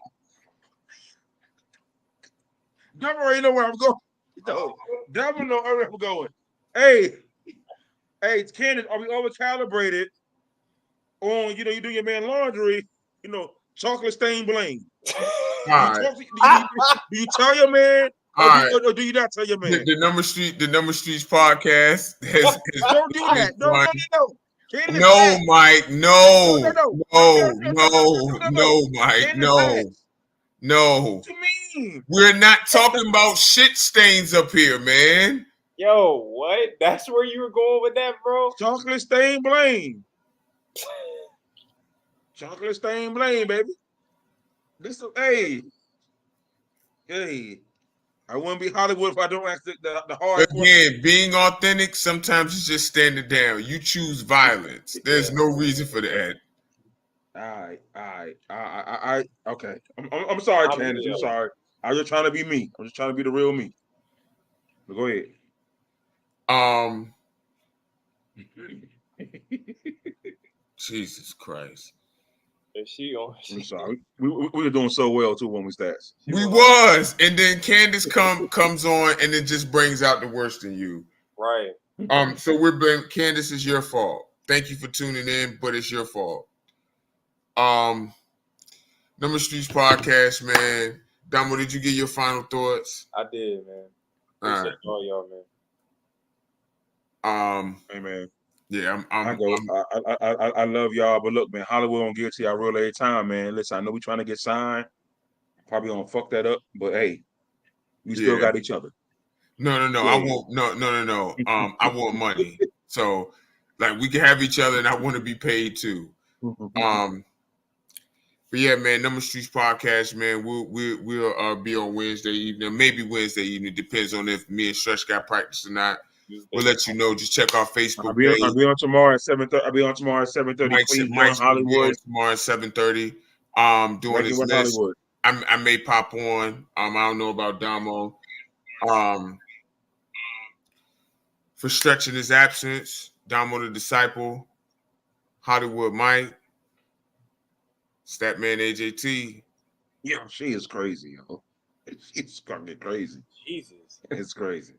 Devil already know where I'm going. No, Devil know where I'm going. Hey, Candace, are we overcalibrated on, you do your man laundry, chocolate stain bling? All right. Do you tell your man, or do you not tell your man? The Number Streets podcast Don't do that. No. Candace, No, Mike. No, Mike. Candace, No. What you mean? We're not talking about shit stains up here, man. Yo, what? That's where you were going with that, bro? Chocolate stain blame. Chocolate stain blame, baby. Hey. I wouldn't be Hollywood if I don't ask the hard question. Again, being authentic sometimes is just standing down. You choose violence. There's no reason for that. All right. Okay. I'm sorry, Candace. I'm sorry. I was just trying to be me. I'm just trying to be the real me. But go ahead. Jesus Christ. And she on. I'm sorry. We were doing so well too when we stats. We was, and then Candace comes on, and it just brings out the worst in you. Right. So Candace, is your fault. Thank you for tuning in, but it's your fault. Number Streets podcast, man. Damo, did you get your final thoughts? I did, man. All Appreciate right. all y'all, man. Hey man. Yeah, I love y'all, but look, man, Hollywood don't give it to y'all real every time, man. Listen, I know we trying to get signed. Probably gonna fuck that up, but hey, we still got each other. No. I won't. No. I want money. So, like, we can have each other, and I want to be paid too. But yeah, man, Number Streets podcast, man. We'll be on Wednesday evening, maybe Wednesday evening. Depends on if me and Stretch got practice or not. We'll let you know. Just check our Facebook page. I'll be on tomorrow at 7:30. I'll be on tomorrow at 7:30. Cleveland, Hollywood. Tomorrow at 7:30. Doing this list. Hollywood. I may pop on. I don't know about Damo. For stretching his absence, Damo the Disciple, Hollywood Mike, Statman AJT. Yeah, she is crazy, yo. It's gonna get crazy. Jesus. It's crazy.